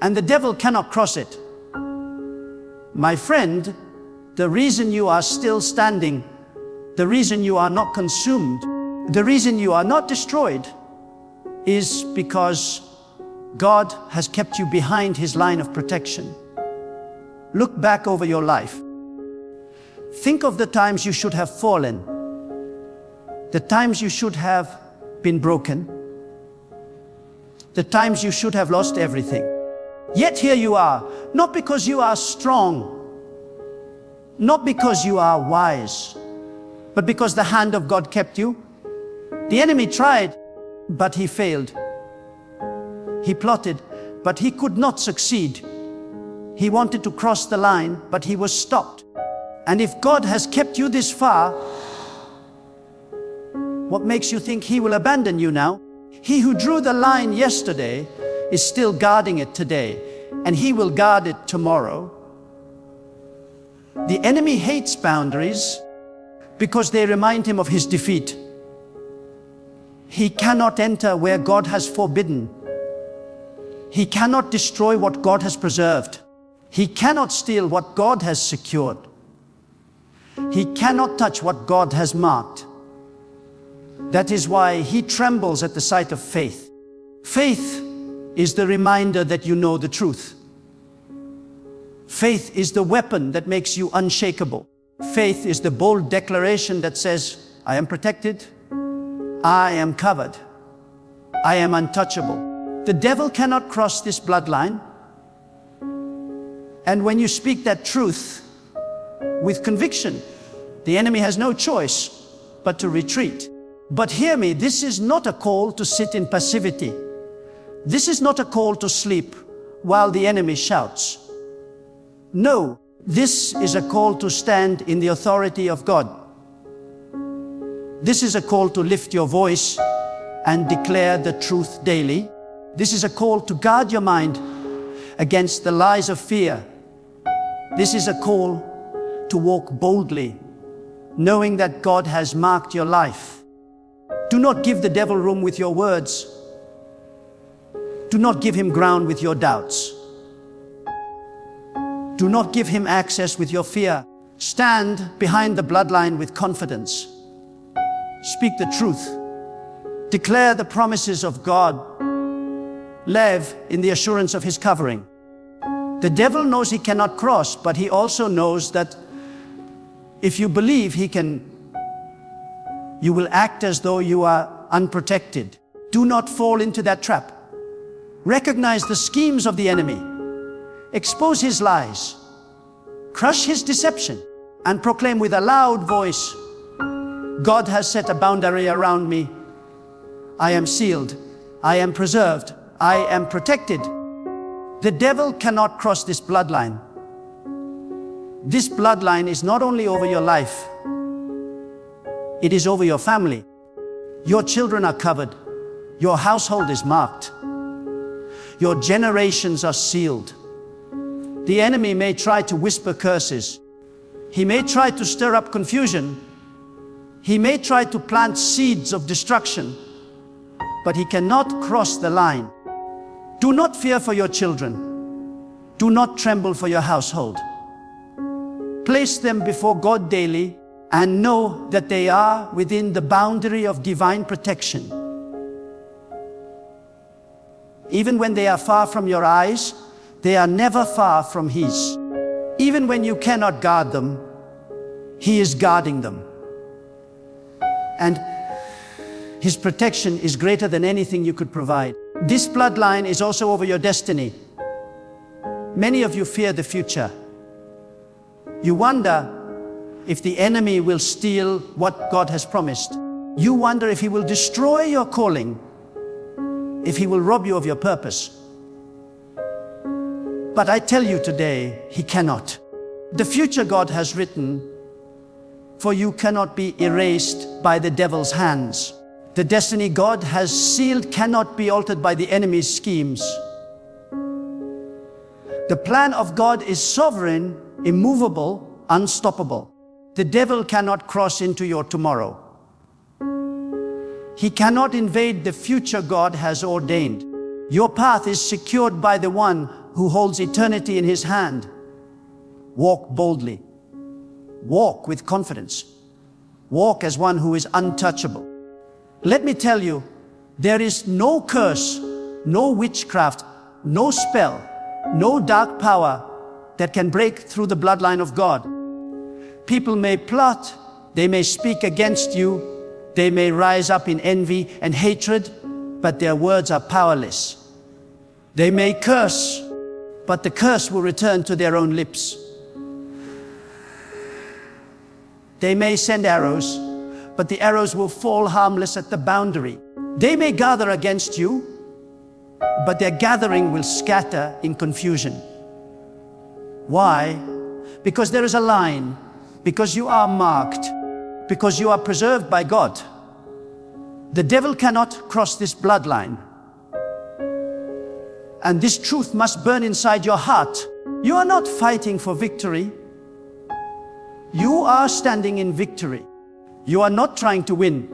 and the devil cannot cross it. My friend, the reason you are still standing, the reason you are not consumed, the reason you are not destroyed, is because God has kept you behind his line of protection. Look back over your life. Think of the times you should have fallen, the times you should have been broken, the times you should have lost everything. Yet here you are, not because you are strong, not because you are wise, but because the hand of God kept you. The enemy tried, but he failed. He plotted, but he could not succeed. He wanted to cross the line, but he was stopped. And if God has kept you this far, what makes you think he will abandon you now? He who drew the line yesterday is still guarding it today, and he will guard it tomorrow. The enemy hates boundaries because they remind him of his defeat. He cannot enter where God has forbidden. He cannot destroy what God has preserved. He cannot steal what God has secured. He cannot touch what God has marked. That is why he trembles at the sight of faith. Faith is the reminder that you know the truth. Faith is the weapon that makes you unshakable. Faith is the bold declaration that says, I am protected, I am covered, I am untouchable. The devil cannot cross this bloodline. And when you speak that truth with conviction, the enemy has no choice but to retreat. But hear me, this is not a call to sit in passivity. This is not a call to sleep while the enemy shouts. No, this is a call to stand in the authority of God. This is a call to lift your voice and declare the truth daily. This is a call to guard your mind against the lies of fear. This is a call to walk boldly, knowing that God has marked your life. Do not give the devil room with your words. Do not give him ground with your doubts. Do not give him access with your fear. Stand behind the bloodline with confidence. Speak the truth. Declare the promises of God. Live in the assurance of his covering. The devil knows he cannot cross, but he also knows that if you believe he can, you will act as though you are unprotected. Do not fall into that trap. Recognize the schemes of the enemy. Expose his lies. Crush his deception and proclaim with a loud voice, God has set a boundary around me. I am sealed. I am preserved. I am protected. The devil cannot cross this bloodline. This bloodline is not only over your life, it is over your family. Your children are covered. Your household is marked. Your generations are sealed. The enemy may try to whisper curses. He may try to stir up confusion. He may try to plant seeds of destruction, but he cannot cross the line. Do not fear for your children. Do not tremble for your household. Place them before God daily and know that they are within the boundary of divine protection. Even when they are far from your eyes, they are never far from His. Even when you cannot guard them, He is guarding them. And His protection is greater than anything you could provide. This bloodline is also over your destiny. Many of you fear the future. You wonder if the enemy will steal what God has promised. You wonder if he will destroy your calling, if he will rob you of your purpose. But I tell you today, he cannot. The future God has written for you cannot be erased by the devil's hands. The destiny God has sealed cannot be altered by the enemy's schemes. The plan of God is sovereign, immovable, unstoppable. The devil cannot cross into your tomorrow. He cannot invade the future God has ordained. Your path is secured by the one who holds eternity in his hand. Walk boldly. Walk with confidence. Walk as one who is untouchable. Let me tell you, there is no curse, no witchcraft, no spell, no dark power that can break through the bloodline of God. People may plot, they may speak against you, they may rise up in envy and hatred, but their words are powerless. They may curse, but the curse will return to their own lips. They may send arrows, but the arrows will fall harmless at the boundary. They may gather against you, but their gathering will scatter in confusion. Why? Because there is a line, because you are marked, because you are preserved by God. The devil cannot cross this bloodline. And this truth must burn inside your heart. You are not fighting for victory. You are standing in victory. You are not trying to win.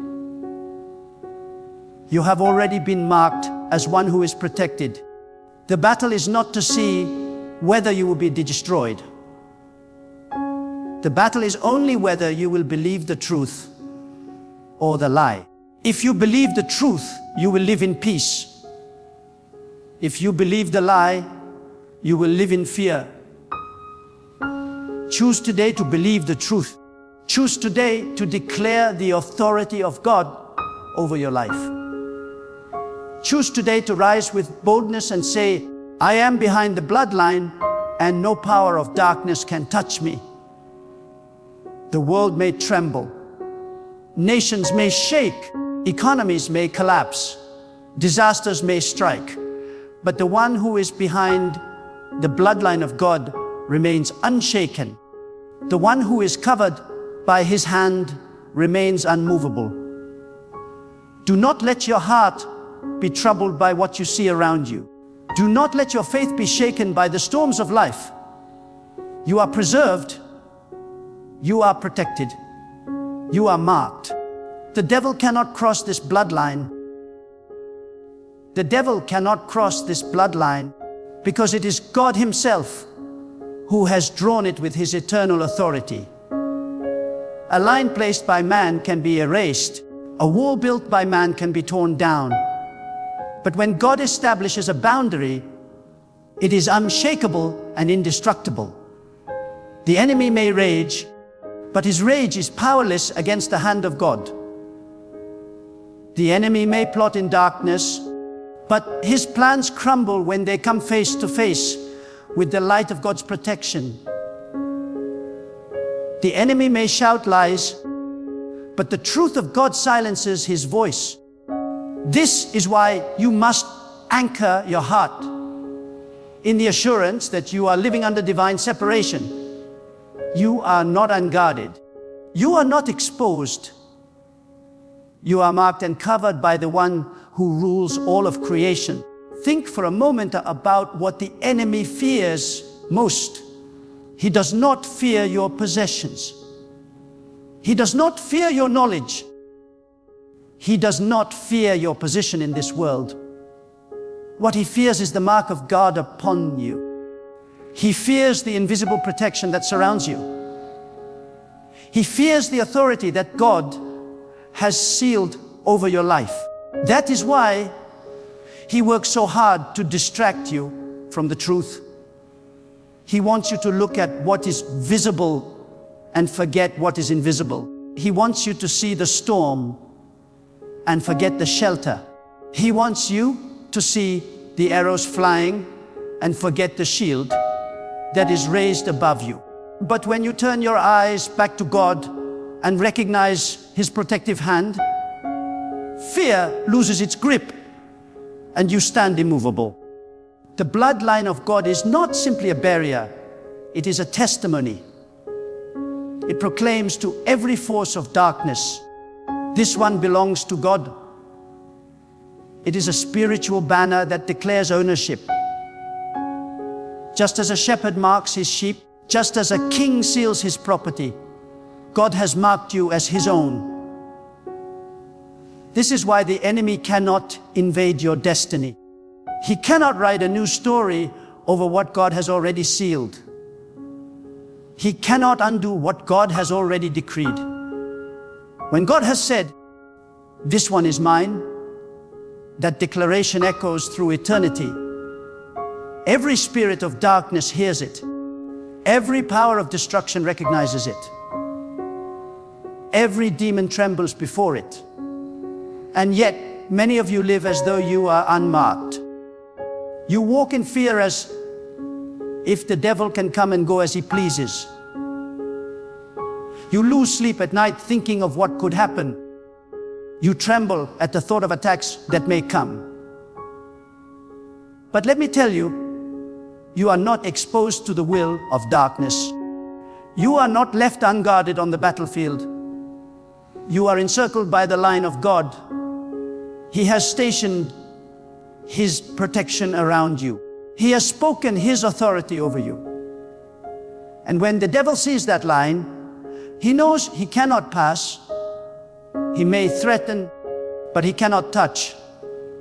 You have already been marked as one who is protected. The battle is not to see whether you will be destroyed. The battle is only whether you will believe the truth or the lie. If you believe the truth, you will live in peace. If you believe the lie, you will live in fear. Choose today to believe the truth. Choose today to declare the authority of God over your life. Choose today to rise with boldness and say, I am behind the bloodline and no power of darkness can touch me. The world may tremble. Nations may shake. Economies may collapse. Disasters may strike. But the one who is behind the bloodline of God remains unshaken. The one who is covered by His hand remains unmovable. Do not let your heart be troubled by what you see around you. Do not let your faith be shaken by the storms of life. You are preserved. You are protected. You are marked. The devil cannot cross this bloodline. The devil cannot cross this bloodline because it is God Himself who has drawn it with His eternal authority. A line placed by man can be erased. A wall built by man can be torn down. But when God establishes a boundary, it is unshakable and indestructible. The enemy may rage, but his rage is powerless against the hand of God. The enemy may plot in darkness, but his plans crumble when they come face to face with the light of God's protection. The enemy may shout lies, but the truth of God silences his voice. This is why you must anchor your heart in the assurance that you are living under divine separation. You are not unguarded. You are not exposed. You are marked and covered by the one who rules all of creation. Think for a moment about what the enemy fears most. He does not fear your possessions. He does not fear your knowledge. He does not fear your position in this world. What he fears is the mark of God upon you. He fears the invisible protection that surrounds you. He fears the authority that God has sealed over your life. That is why he works so hard to distract you from the truth. He wants you to look at what is visible and forget what is invisible. He wants you to see the storm and forget the shelter. He wants you to see the arrows flying and forget the shield that is raised above you. But when you turn your eyes back to God and recognize his protective hand, fear loses its grip and you stand immovable. The bloodline of God is not simply a barrier, it is a testimony. It proclaims to every force of darkness, this one belongs to God. It is a spiritual banner that declares ownership. Just as a shepherd marks his sheep, just as a king seals his property, God has marked you as his own. This is why the enemy cannot invade your destiny. He cannot write a new story over what God has already sealed. He cannot undo what God has already decreed. When God has said, "This one is mine," that declaration echoes through eternity. Every spirit of darkness hears it. Every power of destruction recognizes it. Every demon trembles before it. And yet, many of you live as though you are unmarked. You walk in fear as if the devil can come and go as he pleases. You lose sleep at night thinking of what could happen. You tremble at the thought of attacks that may come. But let me tell you, you are not exposed to the will of darkness. You are not left unguarded on the battlefield. You are encircled by the line of God. He has stationed his protection around you. He has spoken his authority over you. And when the devil sees that line, he knows he cannot pass. He may threaten, but he cannot touch.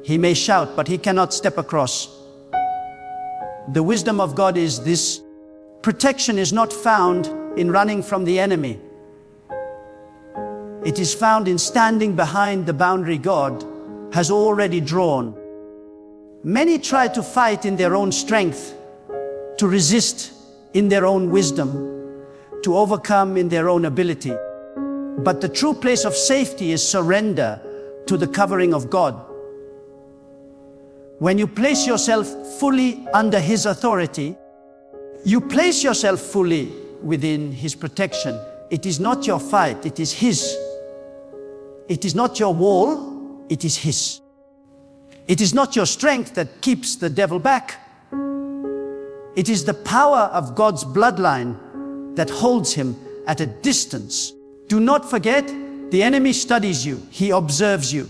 He may shout, but he cannot step across. The wisdom of God is this: protection is not found in running from the enemy. It is found in standing behind the boundary God has already drawn. Many try to fight in their own strength, to resist in their own wisdom, to overcome in their own ability. But the true place of safety is surrender to the covering of God. When you place yourself fully under his authority, you place yourself fully within his protection. It is not your fight, it is his. It is not your wall, it is his. It is not your strength that keeps the devil back. It is the power of God's bloodline that holds him at a distance. Do not forget, the enemy studies you, he observes you.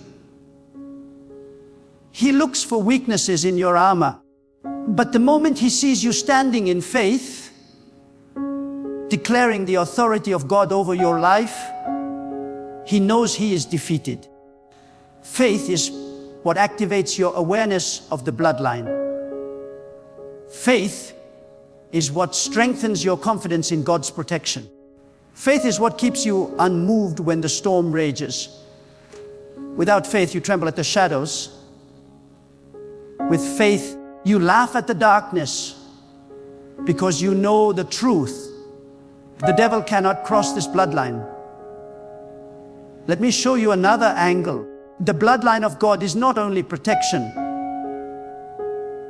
He looks for weaknesses in your armor. But the moment he sees you standing in faith, declaring the authority of God over your life, he knows he is defeated. Faith is what activates your awareness of the bloodline. Faith is what strengthens your confidence in God's protection. Faith is what keeps you unmoved when the storm rages. Without faith, you tremble at the shadows. With faith, you laugh at the darkness because you know the truth. The devil cannot cross this bloodline. Let me show you another angle. The bloodline of God is not only protection,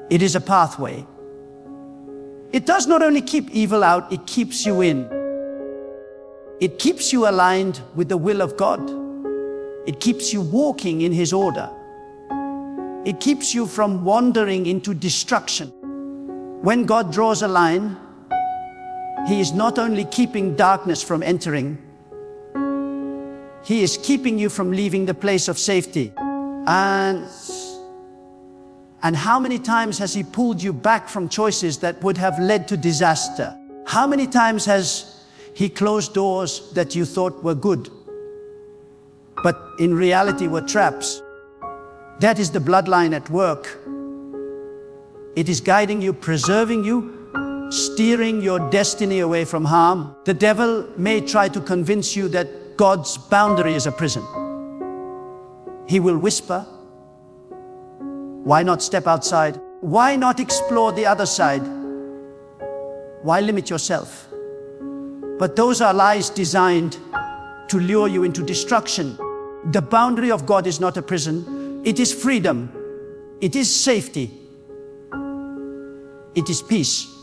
it is a pathway. It does not only keep evil out, it keeps you in. It keeps you aligned with the will of God. It keeps you walking in his order. It keeps you from wandering into destruction. When God draws a line, He is not only keeping darkness from entering, He is keeping you from leaving the place of safety. And how many times has He pulled you back from choices that would have led to disaster? How many times has He closed doors that you thought were good, but in reality were traps? That is the bloodline at work. It is guiding you, preserving you, steering your destiny away from harm. The devil may try to convince you that God's boundary is a prison. He will whisper, why not step outside? Why not explore the other side? Why limit yourself? But those are lies designed to lure you into destruction. The boundary of God is not a prison. It is freedom. It is safety. It is peace.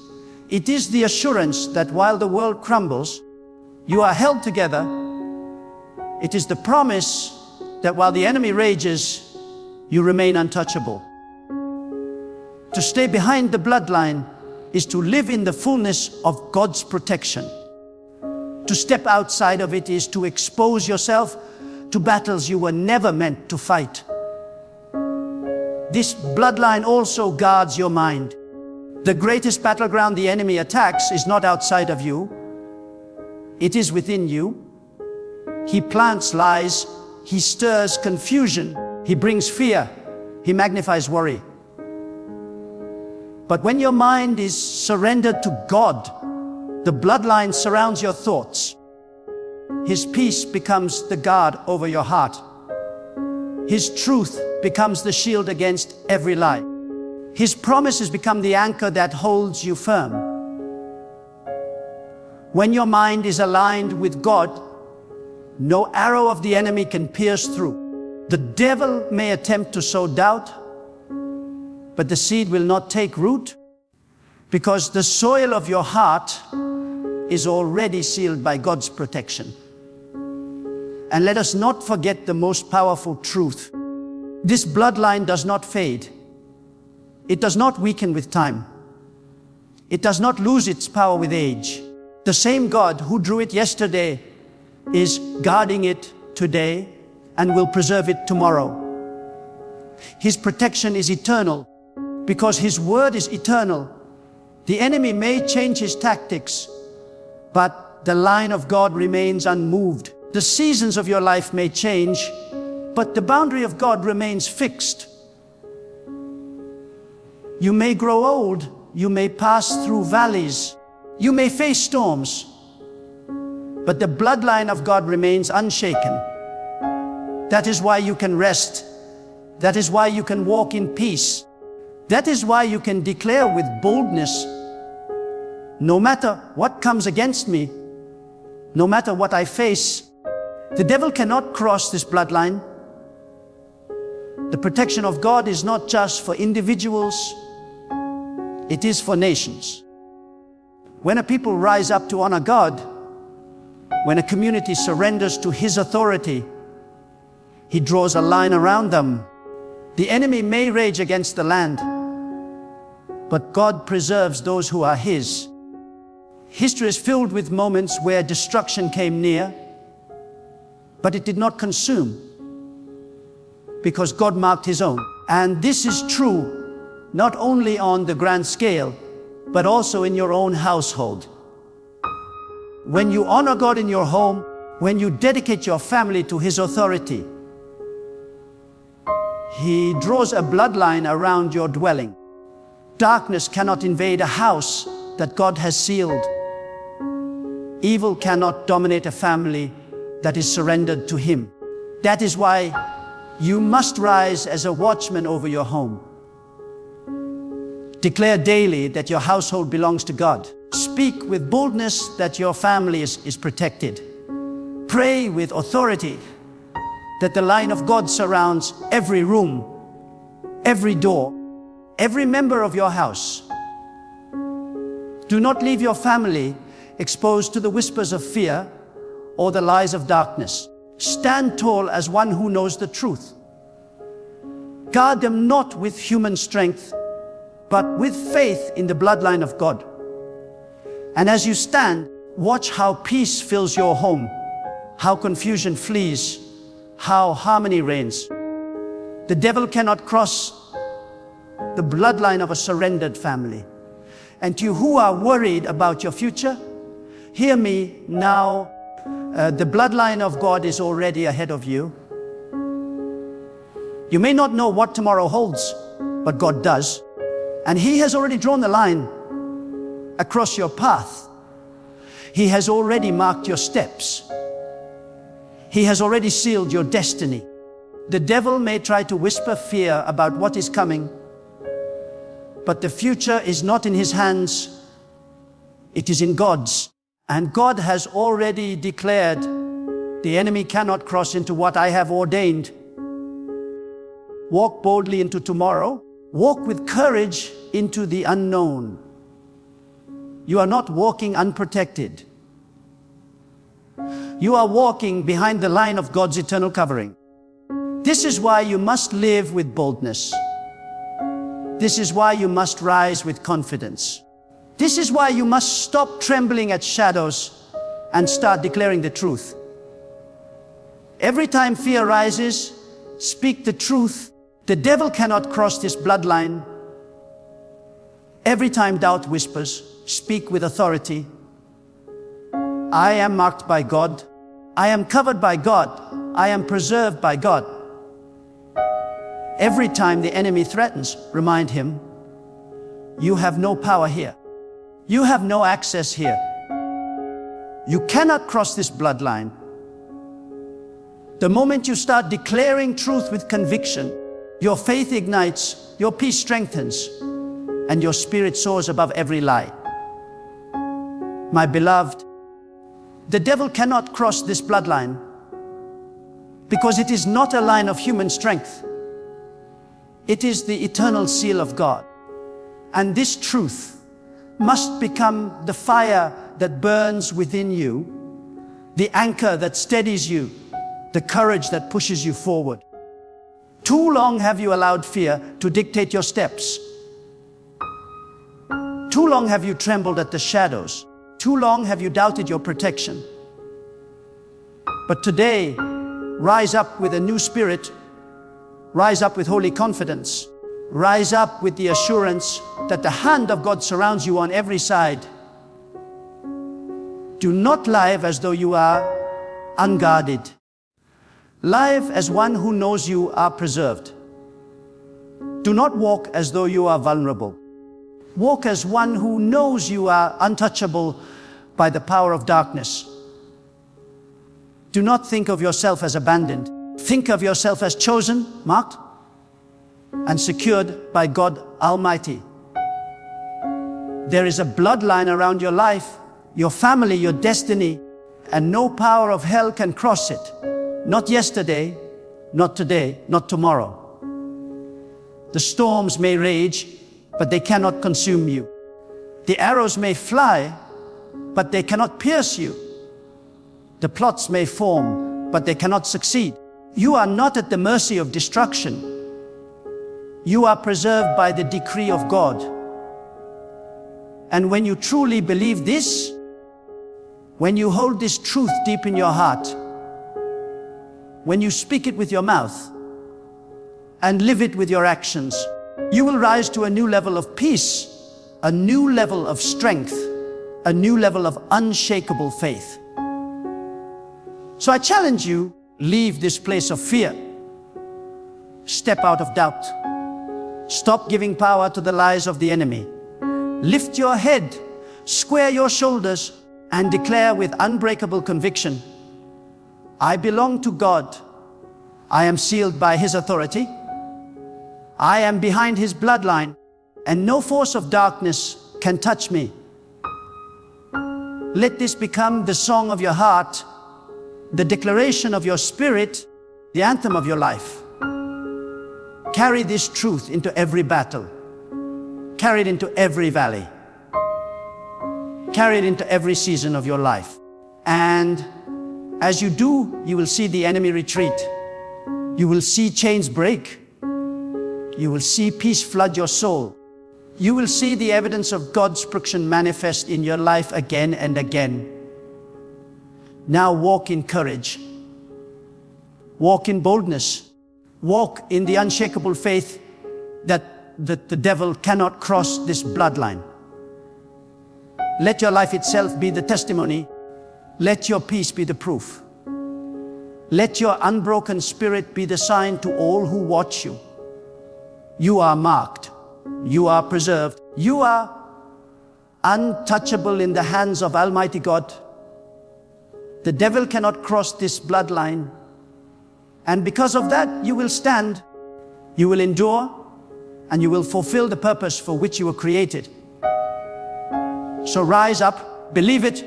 It is the assurance that while the world crumbles, you are held together. It is the promise that while the enemy rages, you remain untouchable. To stay behind the bloodline is to live in the fullness of God's protection. To step outside of it is to expose yourself to battles you were never meant to fight. This bloodline also guards your mind. The greatest battleground the enemy attacks is not outside of you. It is within you. He plants lies. He stirs confusion. He brings fear. He magnifies worry. But when your mind is surrendered to God, the bloodline surrounds your thoughts. His peace becomes the guard over your heart. His truth becomes the shield against every lie. His promises become the anchor that holds you firm. When your mind is aligned with God, no arrow of the enemy can pierce through. The devil may attempt to sow doubt, but the seed will not take root, because the soil of your heart is already sealed by God's protection. And let us not forget the most powerful truth. This bloodline does not fade. It does not weaken with time. It does not lose its power with age. The same God who drew it yesterday is guarding it today and will preserve it tomorrow. His protection is eternal because His word is eternal. The enemy may change his tactics, but the line of God remains unmoved. The seasons of your life may change, but the boundary of God remains fixed. You may grow old, you may pass through valleys, you may face storms, but the bloodline of God remains unshaken. That is why you can rest. That is why you can walk in peace. That is why you can declare with boldness, no matter what comes against me, no matter what I face, the devil cannot cross this bloodline. The protection of God is not just for individuals, it is for nations. When a people rise up to honor God, when a community surrenders to His authority, He draws a line around them. The enemy may rage against the land, but God preserves those who are His. History is filled with moments where destruction came near, but it did not consume, because God marked His own. And this is true not only on the grand scale, but also in your own household. When you honor God in your home, when you dedicate your family to His authority, He draws a bloodline around your dwelling. Darkness cannot invade a house that God has sealed. Evil cannot dominate a family that is surrendered to Him. That is why you must rise as a watchman over your home. Declare daily that your household belongs to God. Speak with boldness that your family is protected. Pray with authority that the line of God surrounds every room, every door, every member of your house. Do not leave your family exposed to the whispers of fear or the lies of darkness. Stand tall as one who knows the truth. Guard them not with human strength, but with faith in the bloodline of God. And as you stand, watch how peace fills your home, how confusion flees, how harmony reigns. The devil cannot cross the bloodline of a surrendered family. And to you who are worried about your future, hear me now. The bloodline of God is already ahead of you. You may not know what tomorrow holds, but God does. And He has already drawn the line across your path. He has already marked your steps. He has already sealed your destiny. The devil may try to whisper fear about what is coming, but the future is not in his hands. It is in God's. And God has already declared, the enemy cannot cross into what I have ordained. Walk boldly into tomorrow. Walk with courage into the unknown. You are not walking unprotected. You are walking behind the line of God's eternal covering. This is why you must live with boldness. This is why you must rise with confidence. This is why you must stop trembling at shadows and start declaring the truth. Every time fear rises, speak the truth. The devil cannot cross this bloodline. Every time doubt whispers, speak with authority. I am marked by God. I am covered by God. I am preserved by God. Every time the enemy threatens, remind him, you have no power here. You have no access here. You cannot cross this bloodline. The moment you start declaring truth with conviction, your faith ignites, your peace strengthens, and your spirit soars above every lie. My beloved, the devil cannot cross this bloodline because it is not a line of human strength. It is the eternal seal of God. And this truth must become the fire that burns within you, the anchor that steadies you, the courage that pushes you forward. Too long have you allowed fear to dictate your steps. Too long have you trembled at the shadows. Too long have you doubted your protection. But today, rise up with a new spirit. Rise up with holy confidence. Rise up with the assurance that the hand of God surrounds you on every side. Do not live as though you are unguarded. Live as one who knows you are preserved. Do not walk as though you are vulnerable. Walk as one who knows you are untouchable by the power of darkness. Do not think of yourself as abandoned. Think of yourself as chosen, marked, and secured by God Almighty. There is a bloodline around your life, your family, your destiny, and no power of hell can cross it. Not yesterday, not today, not tomorrow. The storms may rage, but they cannot consume you. The arrows may fly, but they cannot pierce you. The plots may form, but they cannot succeed. You are not at the mercy of destruction. You are preserved by the decree of God. And when you truly believe this, when you hold this truth deep in your heart, when you speak it with your mouth and live it with your actions, you will rise to a new level of peace, a new level of strength, a new level of unshakable faith. So I challenge you, leave this place of fear. Step out of doubt. Stop giving power to the lies of the enemy. Lift your head, square your shoulders, and declare with unbreakable conviction, I belong to God. I am sealed by His authority. I am behind His bloodline, and no force of darkness can touch me. Let this become the song of your heart, the declaration of your spirit, the anthem of your life. Carry this truth into every battle. Carry it into every valley. Carry it into every season of your life. And as you do, you will see the enemy retreat. You will see chains break. You will see peace flood your soul. you will see the evidence of God's protection manifest in your life again and again. Now walk in courage. Walk in boldness. Walk in the unshakable faith that the devil cannot cross this bloodline. Let your life itself be the testimony. Let your peace be the proof. Let your unbroken spirit be the sign to all who watch you. You are marked. You are preserved. You are untouchable in the hands of Almighty God. The devil cannot cross this bloodline. And because of that, you will stand, you will endure, and you will fulfill the purpose for which you were created. So rise up, believe it,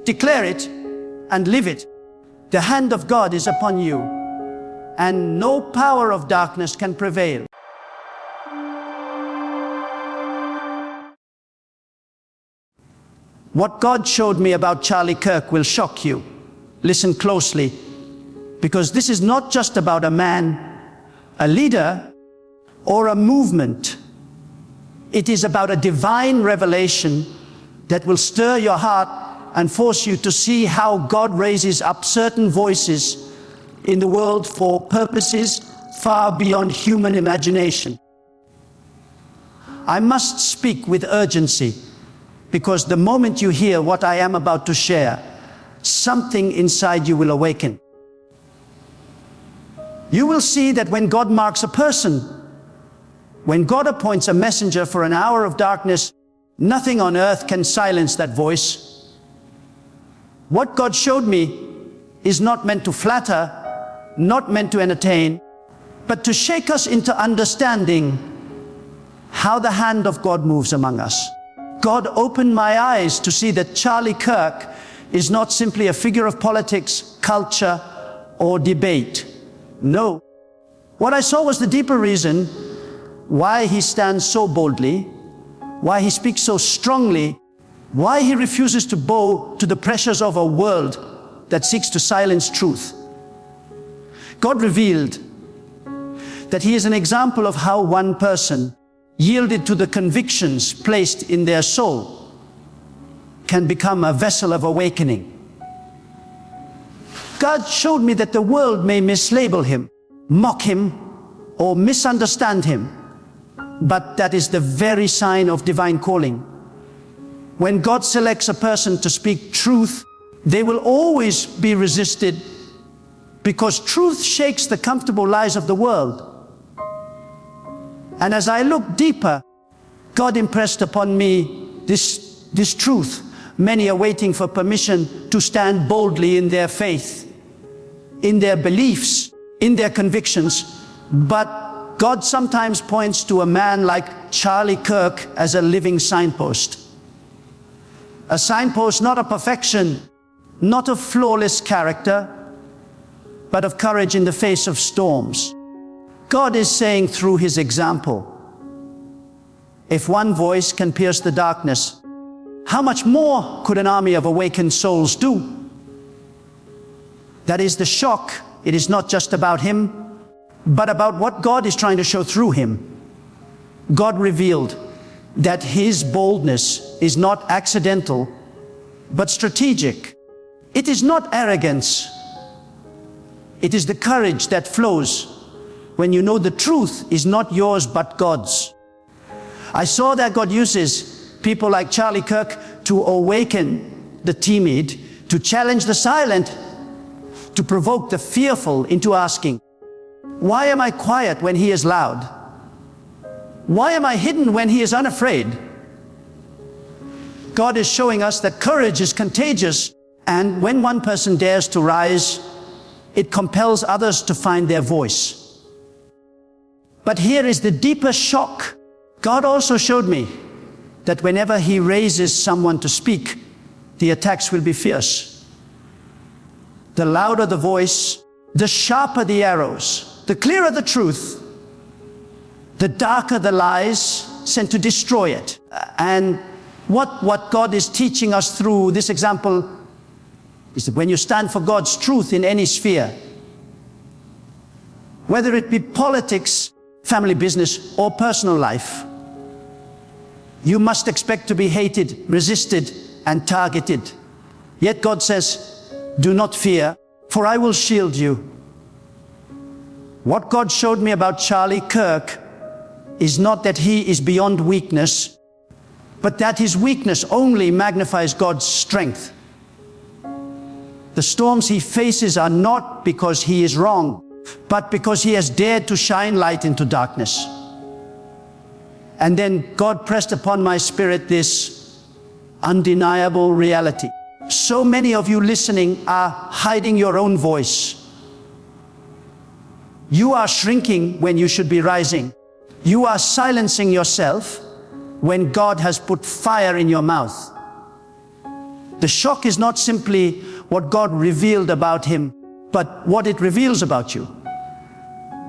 declare it, and live it. The hand of God is upon you, and no power of darkness can prevail. What God showed me about Charlie Kirk will shock you. Listen closely, because this is not just about a man, a leader, or a movement. It is about a divine revelation that will stir your heart and force you to see how God raises up certain voices in the world for purposes far beyond human imagination. I must speak with urgency, because the moment you hear what I am about to share, something inside you will awaken. You will see that when God marks a person, when God appoints a messenger for an hour of darkness, nothing on earth can silence that voice. What God showed me is not meant to flatter, not meant to entertain, but to shake us into understanding how the hand of God moves among us. God opened my eyes to see that Charlie Kirk is not simply a figure of politics, culture, or debate. No. What I saw was the deeper reason why he stands so boldly, why he speaks so strongly, why he refuses to bow to the pressures of a world that seeks to silence truth. God revealed that he is an example of how one person, yielded to the convictions placed in their soul, can become a vessel of awakening. God showed me that the world may mislabel him, mock him, or misunderstand him, but that is the very sign of divine calling. When God selects a person to speak truth, they will always be resisted, because truth shakes the comfortable lies of the world. And as I looked deeper, God impressed upon me this truth. Many are waiting for permission to stand boldly in their faith, in their beliefs, in their convictions. But God sometimes points to a man like Charlie Kirk as a living signpost. A signpost not of perfection, not of flawless character, but of courage in the face of storms. God is saying through his example, if one voice can pierce the darkness, how much more could an army of awakened souls do? That is the shock. It is not just about him, but about what God is trying to show through him. God revealed that his boldness is not accidental, but strategic. It is not arrogance. It is the courage that flows when you know the truth is not yours but God's. I saw that God uses people like Charlie Kirk to awaken the timid, to challenge the silent, to provoke the fearful into asking, why am I quiet when he is loud? Why am I hidden when he is unafraid? God is showing us that courage is contagious, and when one person dares to rise, it compels others to find their voice. But here is the deeper shock. God also showed me that whenever he raises someone to speak, the attacks will be fierce. The louder the voice, the sharper the arrows, the clearer the truth, the darker the lies sent to destroy it. And what God is teaching us through this example is that when you stand for God's truth in any sphere, whether it be politics, family business, or personal life, You must expect to be hated, resisted, and targeted. Yet God says, do not fear, for I will shield you. What God showed me about Charlie Kirk is not that he is beyond weakness, but that his weakness only magnifies God's strength. The storms he faces are not because he is wrong, but because he has dared to shine light into darkness. And then God pressed upon my spirit this undeniable reality. So many of you listening are hiding your own voice. You are shrinking when you should be rising. You are silencing yourself when God has put fire in your mouth. The shock is not simply what God revealed about him, but what it reveals about you.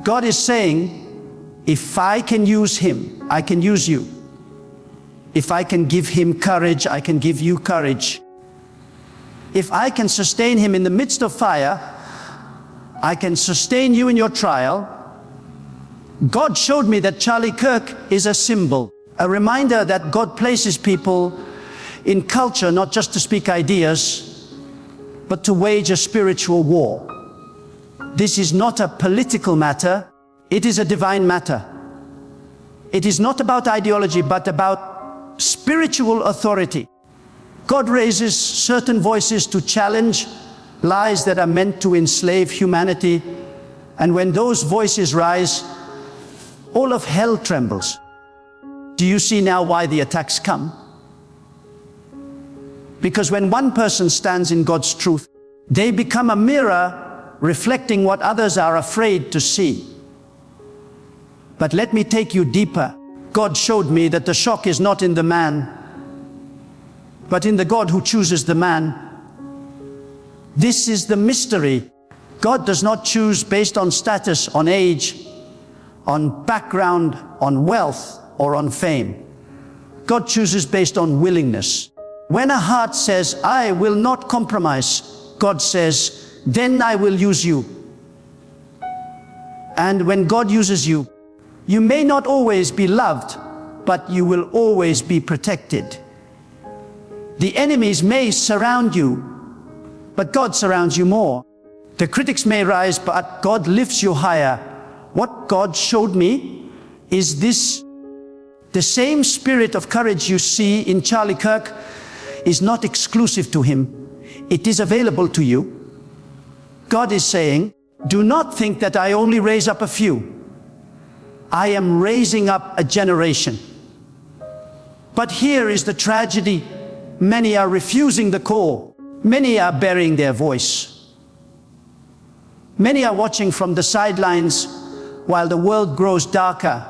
God is saying, if I can use him, I can use you. If I can give him courage, I can give you courage. If I can sustain him in the midst of fire, I can sustain you in your trial. God showed me that Charlie Kirk is a symbol, a reminder that God places people in culture not just to speak ideas, but to wage a spiritual war. This is not a political matter, it is a divine matter. It is not about ideology, but about spiritual authority. God raises certain voices to challenge lies that are meant to enslave humanity, and when those voices rise, all of hell trembles. Do you see now why the attacks come? Because when one person stands in God's truth, they become a mirror reflecting what others are afraid to see. But let me take you deeper. God showed me that the shock is not in the man, but in the God who chooses the man. This is the mystery. God does not choose based on status, on age, on background, on wealth, or on fame. God chooses based on willingness. When a heart says, I will not compromise, God says, then I will use you. And when God uses you, you may not always be loved, but you will always be protected. The enemies may surround you, but God surrounds you more. The critics may rise, but God lifts you higher. What God showed me is this: the same spirit of courage you see in Charlie Kirk is not exclusive to him. It is available to you. God is saying, do not think that I only raise up a few. I am raising up a generation. But here is the tragedy. Many are refusing the call. Many are burying their voice. Many are watching from the sidelines while the world grows darker,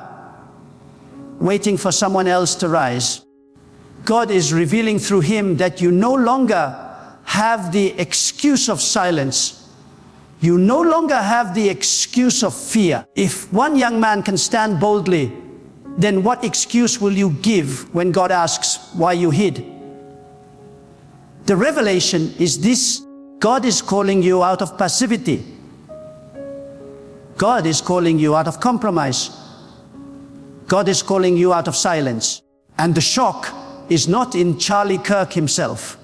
waiting for someone else to rise. God is revealing through him that you no longer have the excuse of silence. You no longer have the excuse of fear. If one young man can stand boldly, then what excuse will you give when God asks why you hid? The revelation is this: God is calling you out of passivity. God is calling you out of compromise. God is calling you out of silence. And the shock is not in Charlie Kirk himself.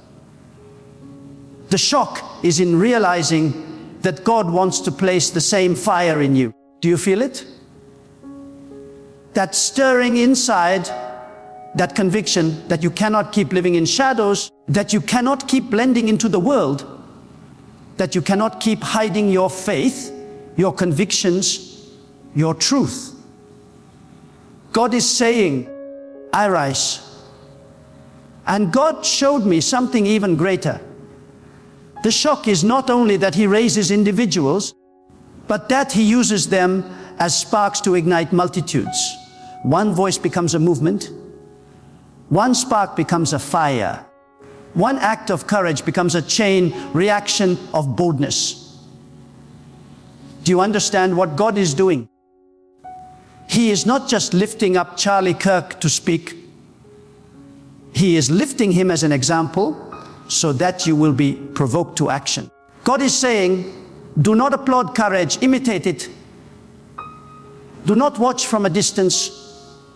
The shock is in realizing that God wants to place the same fire in you. Do you feel it? That stirring inside, that conviction that you cannot keep living in shadows, that you cannot keep blending into the world, that you cannot keep hiding your faith, your convictions, your truth. God is saying, I rise. And God showed me something even greater. The shock is not only that he raises individuals, but that he uses them as sparks to ignite multitudes. One voice becomes a movement. One spark becomes a fire. One act of courage becomes a chain reaction of boldness. Do you understand what God is doing? He is not just lifting up Charlie Kirk to speak. He is lifting him as an example so that you will be provoked to action. God is saying, do not applaud courage, imitate it. Do not watch from a distance.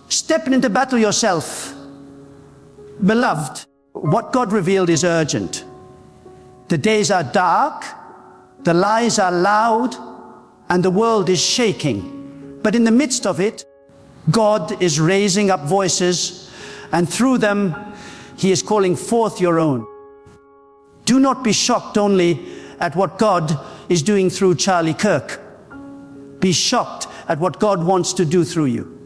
Step into battle yourself. Beloved, what God revealed is urgent. The days are dark, the lies are loud, and the world is shaking. But in the midst of it, God is raising up voices, and through them, He is calling forth your own. Do not be shocked only at what God is doing through Charlie Kirk. Be shocked at what God wants to do through you.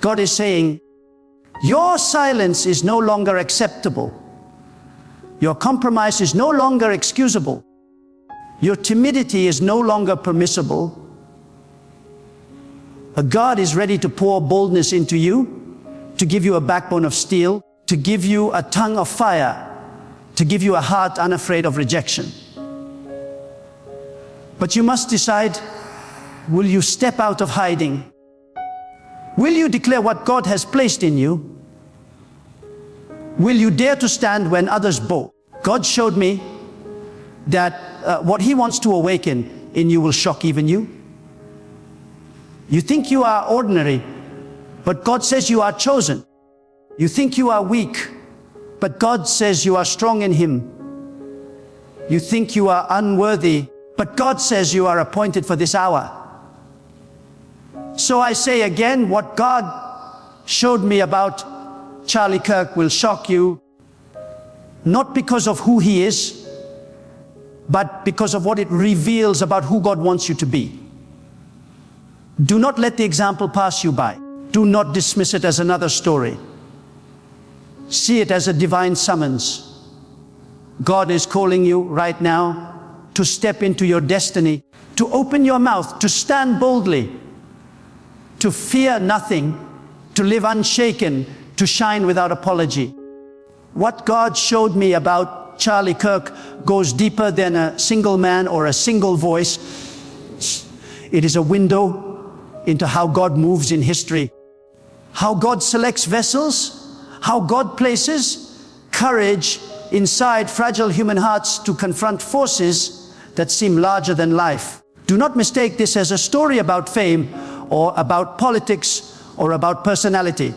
God is saying, your silence is no longer acceptable. Your compromise is no longer excusable. Your timidity is no longer permissible. God is ready to pour boldness into you, to give you a backbone of steel, to give you a tongue of fire, to give you a heart unafraid of rejection. But you must decide, will you step out of hiding? Will you declare what God has placed in you? Will you dare to stand when others bow? God showed me that what He wants to awaken in you will shock even you. You think you are ordinary, but God says you are chosen. You think you are weak, but God says you are strong in Him. You think you are unworthy, but God says you are appointed for this hour. So I say again, what God showed me about Charlie Kirk will shock you, not because of who he is, but because of what it reveals about who God wants you to be. Do not let the example pass you by. Do not dismiss it as another story. See it as a divine summons. God is calling you right now to step into your destiny, to open your mouth, to stand boldly, to fear nothing, to live unshaken, to shine without apology. What God showed me about Charlie Kirk goes deeper than a single man or a single voice. It is a window into how God moves in history, how God selects vessels, how God places courage inside fragile human hearts to confront forces that seem larger than life. Do not mistake this as a story about fame or about politics or about personality.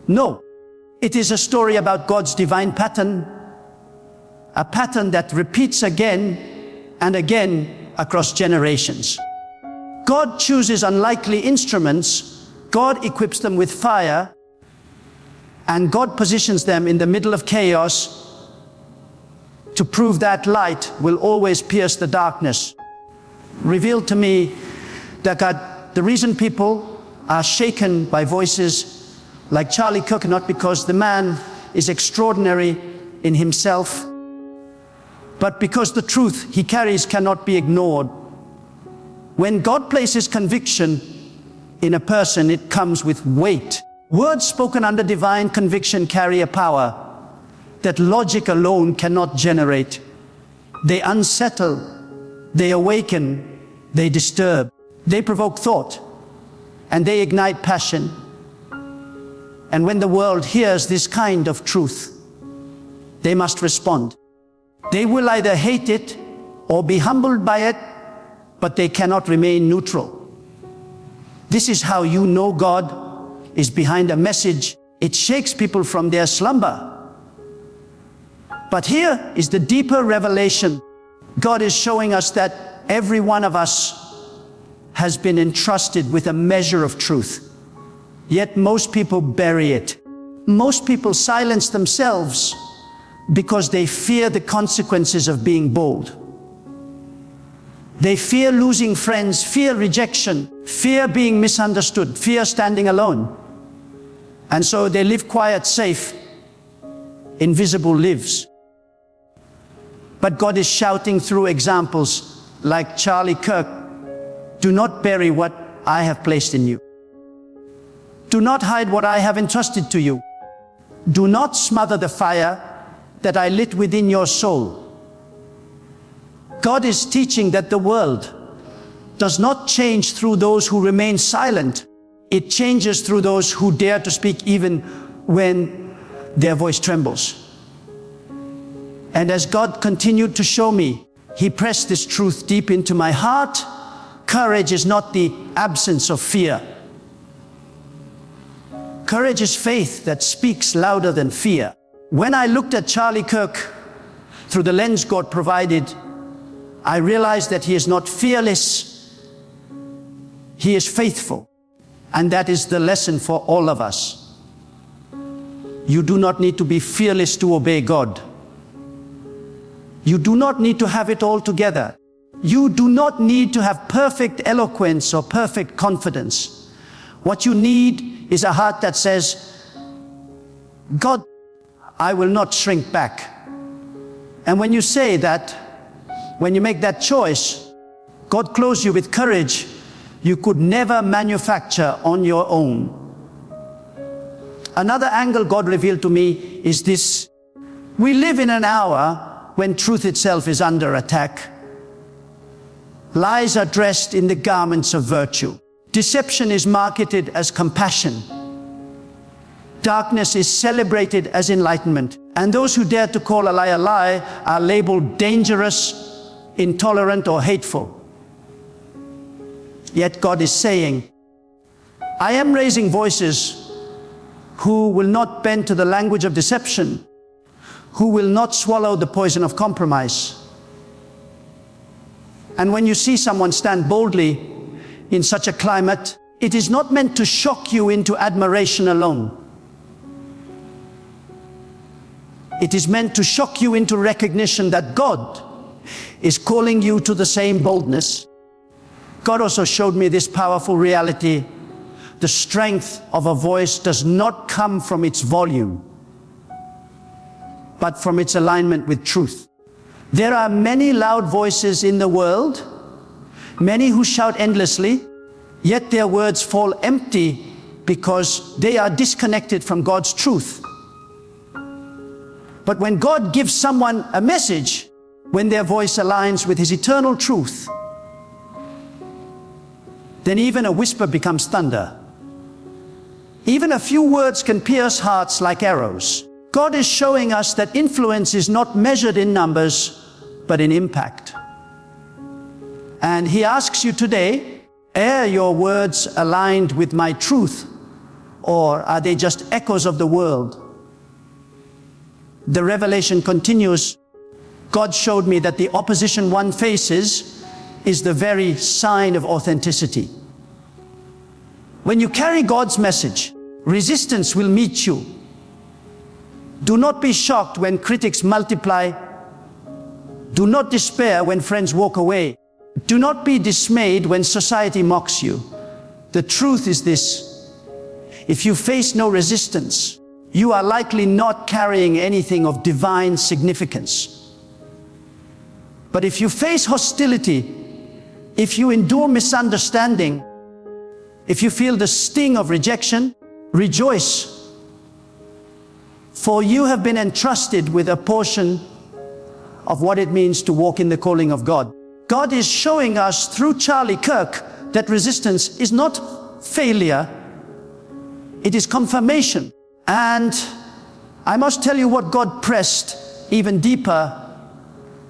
No, it is a story about God's divine pattern, a pattern that repeats again and again across generations. God chooses unlikely instruments, God equips them with fire, and God positions them in the middle of chaos to prove that light will always pierce the darkness. Revealed to me that the reason people are shaken by voices like Charlie Kirk, not because the man is extraordinary in himself, but because the truth he carries cannot be ignored. When God places conviction in a person, it comes with weight. Words spoken under divine conviction carry a power that logic alone cannot generate. They unsettle, they awaken, they disturb, they provoke thought, and they ignite passion. And when the world hears this kind of truth, they must respond. They will either hate it or be humbled by it, but they cannot remain neutral. This is how you know God is behind a message. It shakes people from their slumber. But here is the deeper revelation. God is showing us that every one of us has been entrusted with a measure of truth. Yet most people bury it. Most people silence themselves because they fear the consequences of being bold. They fear losing friends, fear rejection, fear being misunderstood, fear standing alone. And so they live quiet, safe, invisible lives. But God is shouting through examples like Charlie Kirk, do not bury what I have placed in you. Do not hide what I have entrusted to you. Do not smother the fire that I lit within your soul. God is teaching that the world does not change through those who remain silent. It changes through those who dare to speak even when their voice trembles. And as God continued to show me, He pressed this truth deep into my heart. Courage is not the absence of fear. Courage is faith that speaks louder than fear. When I looked at Charlie Kirk through the lens God provided, I realized that he is not fearless, he is faithful. And that is the lesson for all of us. You do not need to be fearless to obey God. You do not need to have it all together. You do not need to have perfect eloquence or perfect confidence. What you need is a heart that says, God, I will not shrink back. And when you say that, when you make that choice, God clothes you with courage you could never manufacture on your own. Another angle God revealed to me is this. We live in an hour when truth itself is under attack. Lies are dressed in the garments of virtue. Deception is marketed as compassion. Darkness is celebrated as enlightenment. And those who dare to call a lie are labeled dangerous, intolerant, or hateful. Yet God is saying, I am raising voices who will not bend to the language of deception, who will not swallow the poison of compromise. And when you see someone stand boldly in such a climate, it is not meant to shock you into admiration alone. It is meant to shock you into recognition that God is calling you to the same boldness. God also showed me this powerful reality. The strength of a voice does not come from its volume, but from its alignment with truth. There are many loud voices in the world, many who shout endlessly, yet their words fall empty because they are disconnected from God's truth. But when God gives someone a message, when their voice aligns with His eternal truth, then even a whisper becomes thunder. Even a few words can pierce hearts like arrows. God is showing us that influence is not measured in numbers, but in impact. And He asks you today, are your words aligned with my truth, or are they just echoes of the world? The revelation continues. God showed me that the opposition one faces is the very sign of authenticity. When you carry God's message, resistance will meet you. Do not be shocked when critics multiply. Do not despair when friends walk away. Do not be dismayed when society mocks you. The truth is this: if you face no resistance, you are likely not carrying anything of divine significance. But if you face hostility, if you endure misunderstanding, if you feel the sting of rejection, rejoice, for you have been entrusted with a portion of what it means to walk in the calling of God. God is showing us through Charlie Kirk that resistance is not failure, it is confirmation. And I must tell you what God pressed even deeper.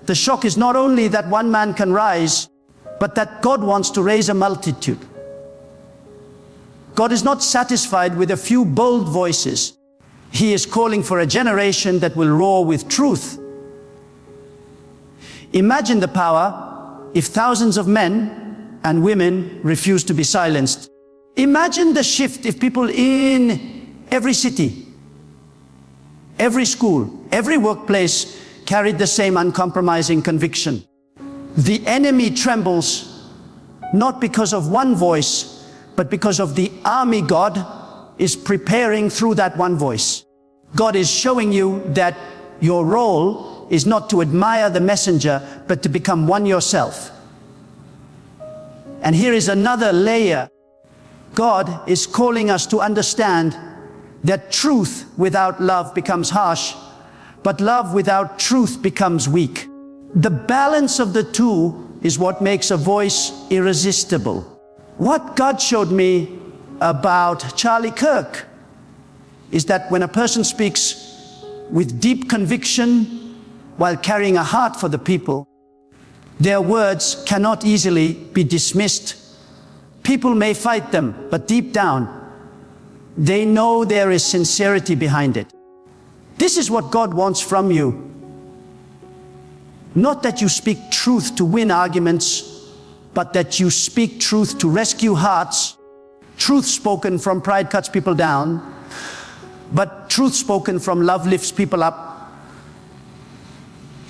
The shock is not only that one man can rise, but that God wants to raise a multitude. God is not satisfied with a few bold voices. He is calling for a generation that will roar with truth. Imagine the power if thousands of men and women refuse to be silenced. Imagine the shift if people in every city, every school, every workplace carried the same uncompromising conviction. The enemy trembles not because of one voice, but because of the army God is preparing through that one voice. God is showing you that your role is not to admire the messenger, but to become one yourself. And here is another layer. God is calling us to understand that truth without love becomes harsh, but love without truth becomes weak. The balance of the two is what makes a voice irresistible. What God showed me about Charlie Kirk is that when a person speaks with deep conviction while carrying a heart for the people, their words cannot easily be dismissed. People may fight them, but deep down, They know there is sincerity behind it. This is what God wants from you. Not that you speak truth to win arguments, but that you speak truth to rescue hearts. Truth spoken from pride cuts people down, but truth spoken from love lifts people up,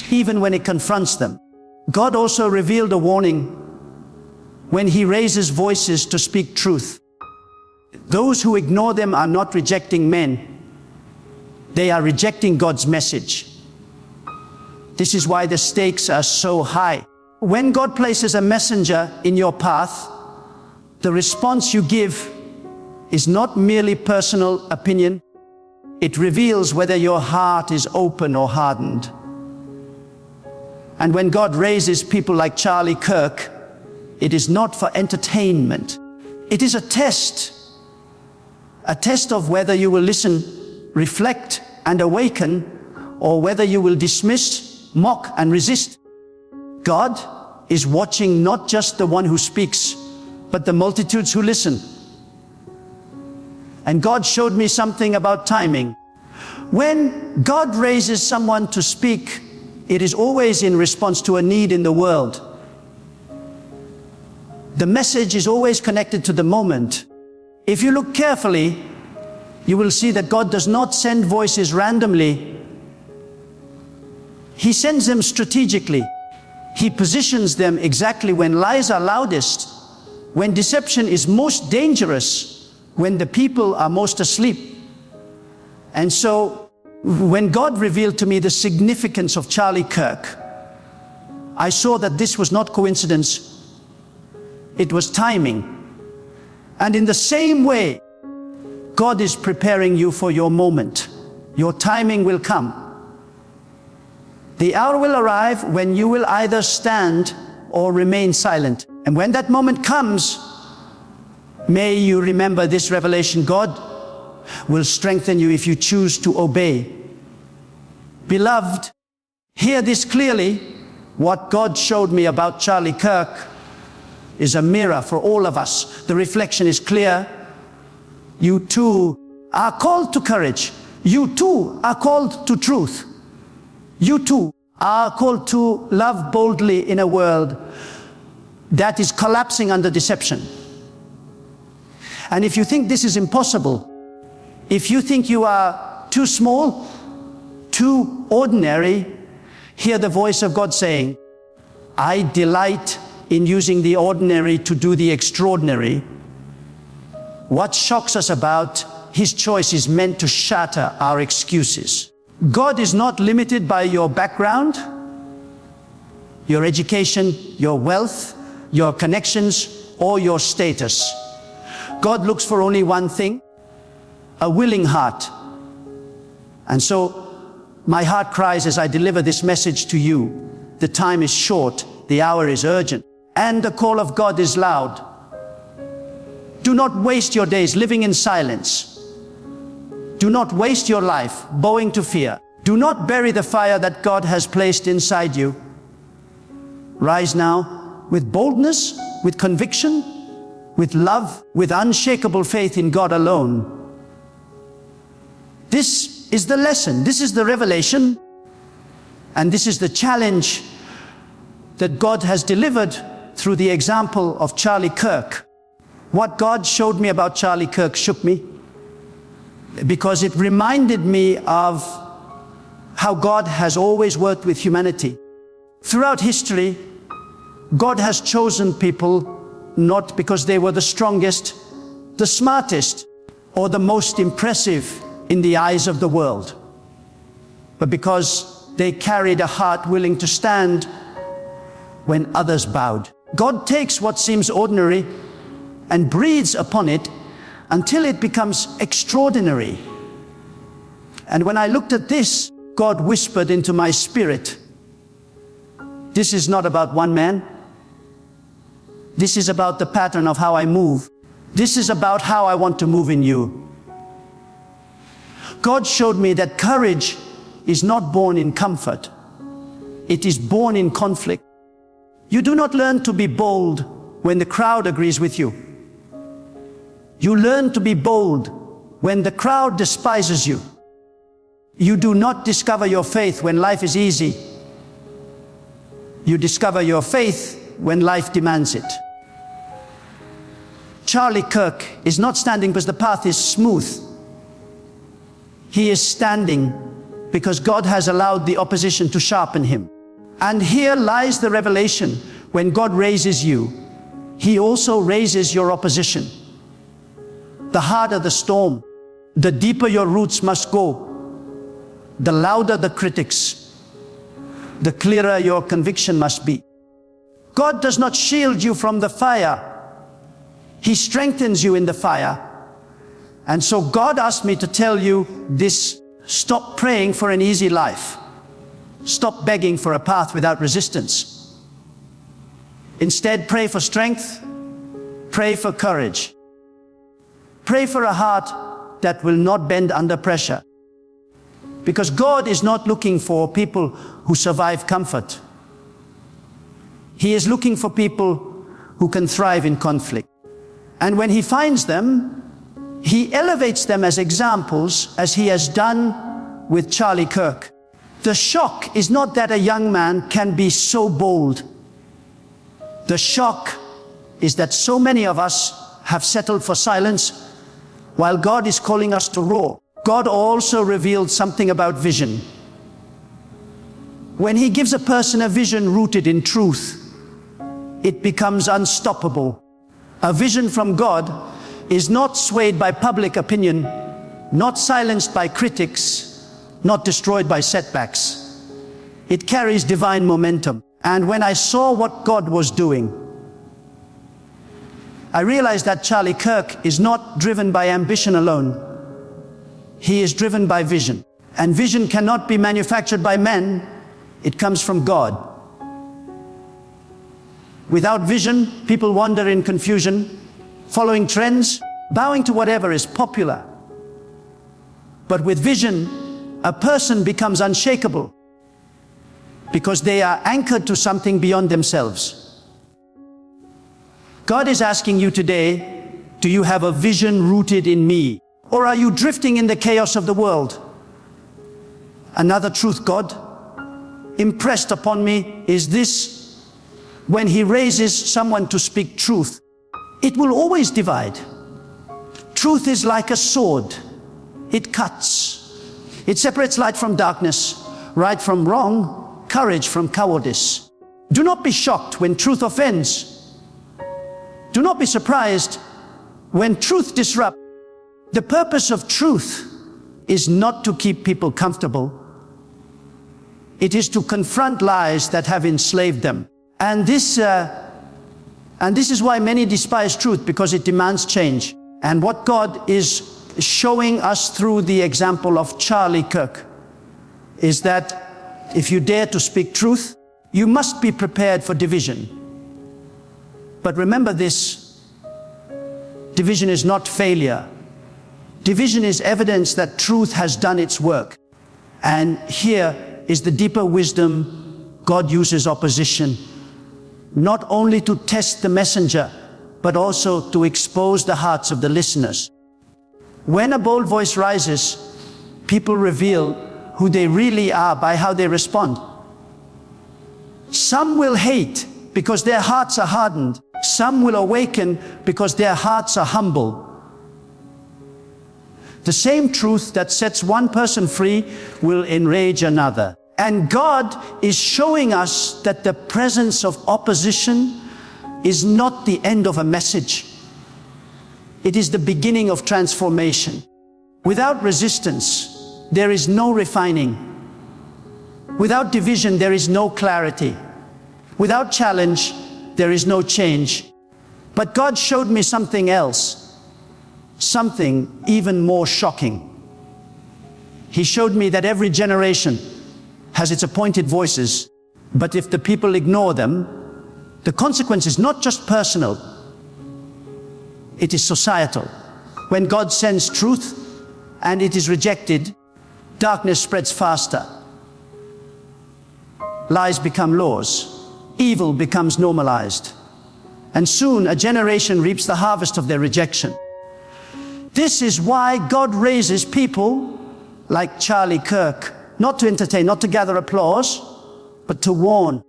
even when it confronts them. God also revealed a warning when He raises voices to speak truth. Those who ignore them are not rejecting men. They are rejecting God's message. This is why the stakes are so high. When God places a messenger in your path, the response you give is not merely personal opinion. It reveals whether your heart is open or hardened. And when God raises people like Charlie Kirk, it is not for entertainment. It is a test of whether you will listen, reflect, and awaken, or whether you will dismiss, mock, and resist. God is watching not just the one who speaks, but the multitudes who listen. And God showed me something about timing. When God raises someone to speak, it is always in response to a need in the world. The message is always connected to the moment. If you look carefully, you will see that God does not send voices randomly. He sends them strategically. He positions them exactly when lies are loudest, when deception is most dangerous, when the people are most asleep. And so, when God revealed to me the significance of Charlie Kirk, I saw that this was not coincidence. It was timing. And in the same way, God is preparing you for your moment. Your timing will come. The hour will arrive when you will either stand or remain silent. And when that moment comes, may you remember this revelation: God will strengthen you if you choose to obey. Beloved, hear this clearly. What God showed me about Charlie Kirk is a mirror for all of us. The reflection is clear. You too are called to courage. You too are called to truth. You too are called to love boldly in a world that is collapsing under deception. And if you think this is impossible, if you think you are too small, too ordinary, hear the voice of God saying, I delight in using the ordinary to do the extraordinary. What shocks us about His choice is meant to shatter our excuses. God is not limited by your background, your education, your wealth, your connections, or your status. God looks for only one thing: a willing heart. And so, my heart cries as I deliver this message to you. The time is short, the hour is urgent, and the call of God is loud. Do not waste your days living in silence. Do not waste your life bowing to fear. Do not bury the fire that God has placed inside you. Rise now with boldness, with conviction, with love, with unshakable faith in God alone. This is the lesson, this is the revelation, and this is the challenge that God has delivered through the example of Charlie Kirk. What God showed me about Charlie Kirk shook me, because it reminded me of how God has always worked with humanity. Throughout history, God has chosen people not because they were the strongest, the smartest, or the most impressive in the eyes of the world, but because they carried a heart willing to stand when others bowed. God takes what seems ordinary and breathes upon it until it becomes extraordinary. And when I looked at this, God whispered into my spirit, this is not about one man. This is about the pattern of how I move. This is about how I want to move in you. God showed me that courage is not born in comfort. It is born in conflict. You do not learn to be bold when the crowd agrees with you. You learn to be bold when the crowd despises you. You do not discover your faith when life is easy. You discover your faith when life demands it. Charlie Kirk is not standing because the path is smooth. He is standing because God has allowed the opposition to sharpen him. And here lies the revelation: when God raises you, He also raises your opposition. The harder the storm, the deeper your roots must go. The louder the critics, the clearer your conviction must be. God does not shield you from the fire. He strengthens you in the fire. And so God asked me to tell you this: stop praying for an easy life. Stop begging for a path without resistance. Instead, pray for strength. Pray for courage. Pray for a heart that will not bend under pressure. Because God is not looking for people who survive comfort. He is looking for people who can thrive in conflict. And when He finds them, He elevates them as examples, as He has done with Charlie Kirk. The shock is not that a young man can be so bold. The shock is that so many of us have settled for silence while God is calling us to roar. God also revealed something about vision. When He gives a person a vision rooted in truth, it becomes unstoppable. A vision from God is not swayed by public opinion, not silenced by critics, not destroyed by setbacks. It carries divine momentum. And when I saw what God was doing, I realized that Charlie Kirk is not driven by ambition alone. He is driven by vision. And vision cannot be manufactured by men. It comes from God. Without vision, people wander in confusion, following trends, bowing to whatever is popular. But with vision, a person becomes unshakable because they are anchored to something beyond themselves. God is asking you today, do you have a vision rooted in me? Or are you drifting in the chaos of the world? Another truth God impressed upon me is this: when He raises someone to speak truth, it will always divide. Truth is like a sword. It cuts. It separates light from darkness, right from wrong, courage from cowardice. Do not be shocked when truth offends. Do not be surprised when truth disrupts. The purpose of truth is not to keep people comfortable. It is to confront lies that have enslaved them. And this is why many despise truth, because it demands change. And what God is showing us through the example of Charlie Kirk is that if you dare to speak truth, you must be prepared for division. But remember this: division is not failure. Division is evidence that truth has done its work. And here is the deeper wisdom: God uses opposition not only to test the messenger, but also to expose the hearts of the listeners. When a bold voice rises, people reveal who they really are by how they respond. Some will hate because their hearts are hardened. Some will awaken because their hearts are humble. The same truth that sets one person free will enrage another. And God is showing us that the presence of opposition is not the end of a message. It is the beginning of transformation. Without resistance, there is no refining. Without division, there is no clarity. Without challenge, there is no change. But God showed me something else, something even more shocking. He showed me that every generation has its appointed voices, but if the people ignore them, the consequence is not just personal, it is societal. When God sends truth and it is rejected, darkness spreads faster. Lies become laws. Evil becomes normalized. And soon a generation reaps the harvest of their rejection. This is why God raises people like Charlie Kirk, not to entertain, not to gather applause, but to warn.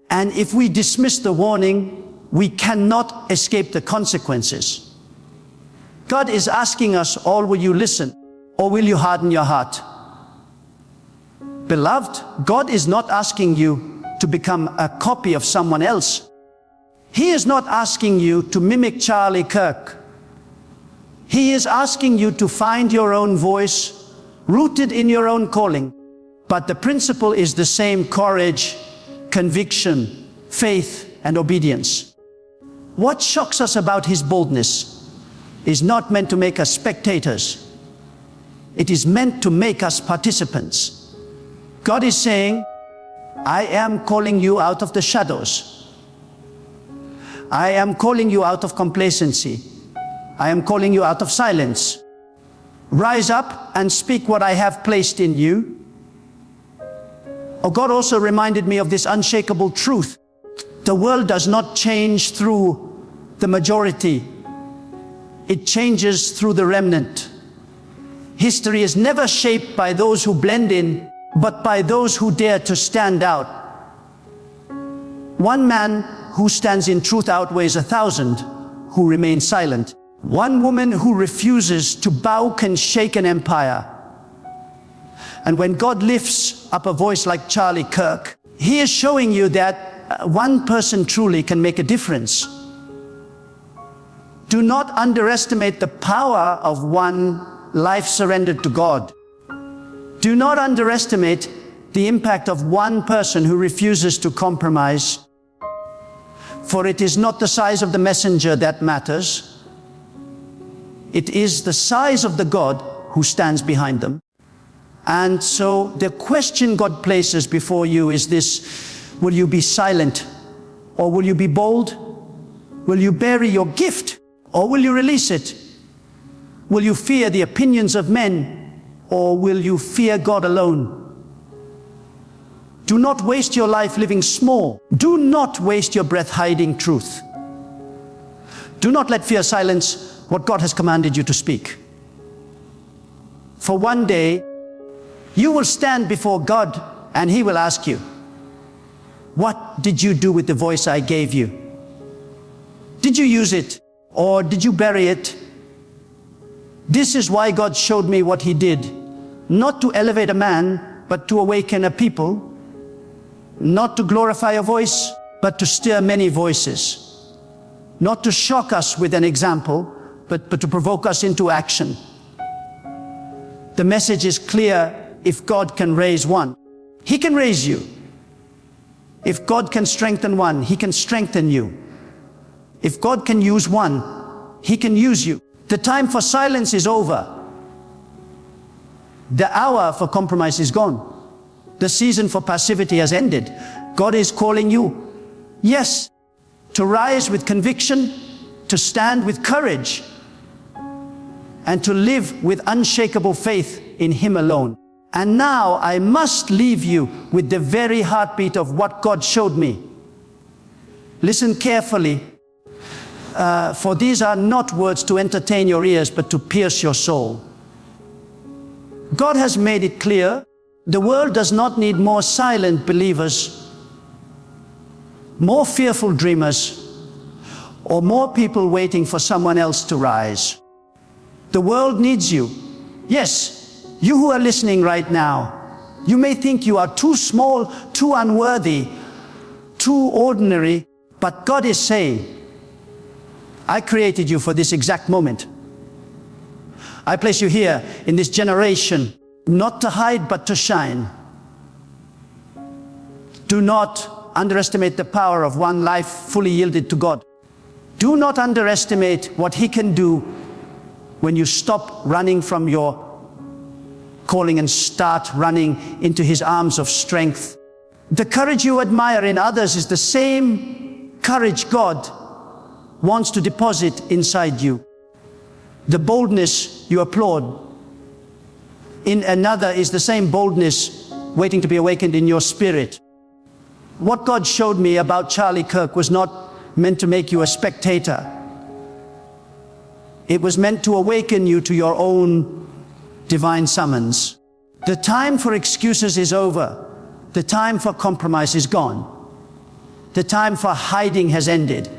And if we dismiss the warning, we cannot escape the consequences. God is asking us all, will you listen, or will you harden your heart? Beloved, God is not asking you to become a copy of someone else. He is not asking you to mimic Charlie Kirk. He is asking you to find your own voice, rooted in your own calling. But the principle is the same: courage, conviction, faith, and obedience. What shocks us about his boldness is not meant to make us spectators. It is meant to make us participants. God is saying, I am calling you out of the shadows. I am calling you out of complacency. I am calling you out of silence. Rise up and speak what I have placed in you. Oh, God also reminded me of this unshakable truth. The world does not change through the majority. It changes through the remnant. History is never shaped by those who blend in, but by those who dare to stand out. One man who stands in truth outweighs 1,000 who remain silent. One woman who refuses to bow can shake an empire. And when God lifts up a voice like Charlie Kirk, he is showing you that one person truly can make a difference. Do not underestimate the power of one life surrendered to God. Do not underestimate the impact of one person who refuses to compromise. For it is not the size of the messenger that matters. It is the size of the God who stands behind them. And so the question God places before you is this: will you be silent, or will you be bold? Will you bury your gift, or will you release it? Will you fear the opinions of men, or will you fear God alone? Do not waste your life living small. Do not waste your breath hiding truth. Do not let fear silence what God has commanded you to speak. For one day, you will stand before God and He will ask you, what did you do with the voice I gave you? Did you use it, or did you bury it? This is why God showed me what He did. Not to elevate a man, but to awaken a people. Not to glorify a voice, but to stir many voices. Not to shock us with an example, but to provoke us into action. The message is clear. If God can raise one, He can raise you. If God can strengthen one, He can strengthen you. If God can use one, He can use you. The time for silence is over. The hour for compromise is gone. The season for passivity has ended. God is calling you, yes, to rise with conviction, to stand with courage, and to live with unshakable faith in Him alone. And now I must leave you with the very heartbeat of what God showed me. Listen carefully, for these are not words to entertain your ears, but to pierce your soul. God has made it clear, the world does not need more silent believers, more fearful dreamers, or more people waiting for someone else to rise. The world needs you. Yes, you who are listening right now, you may think you are too small, too unworthy, too ordinary, but God is saying, I created you for this exact moment. I place you here in this generation, not to hide, but to shine. Do not underestimate the power of one life fully yielded to God. Do not underestimate what He can do when you stop running from your calling and start running into His arms of strength. The courage you admire in others is the same courage God wants to deposit inside you. The boldness you applaud in another is the same boldness waiting to be awakened in your spirit. What God showed me about Charlie Kirk was not meant to make you a spectator. It was meant to awaken you to your own divine summons. The time for excuses is over. The time for compromise is gone. The time for hiding has ended.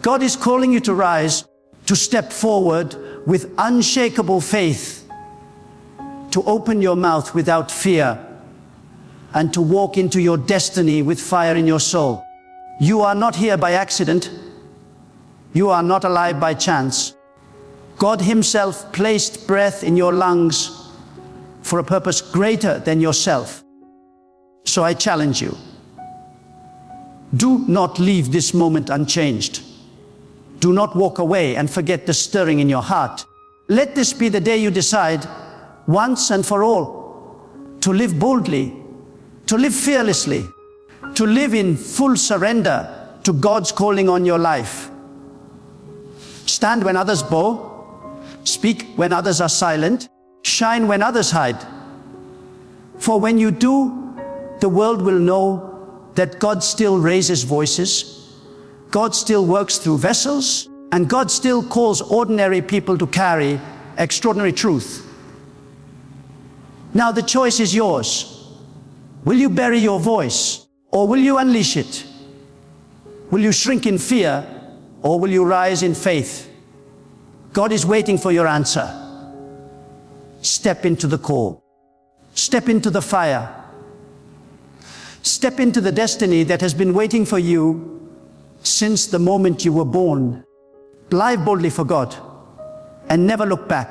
God is calling you to rise, to step forward with unshakable faith, to open your mouth without fear, and to walk into your destiny with fire in your soul. You are not here by accident. You are not alive by chance. God Himself placed breath in your lungs for a purpose greater than yourself. So I challenge you. Do not leave this moment unchanged. Do not walk away and forget the stirring in your heart. Let this be the day you decide, once and for all, to live boldly, to live fearlessly, to live in full surrender to God's calling on your life. Stand when others bow, speak when others are silent, shine when others hide. For when you do, the world will know that God still raises voices, God still works through vessels, and God still calls ordinary people to carry extraordinary truth. Now the choice is yours. Will you bury your voice, or will you unleash it? Will you shrink in fear, or will you rise in faith? God is waiting for your answer. Step into the call. Step into the fire. Step into the destiny that has been waiting for you since the moment you were born. Live boldly for God and never look back.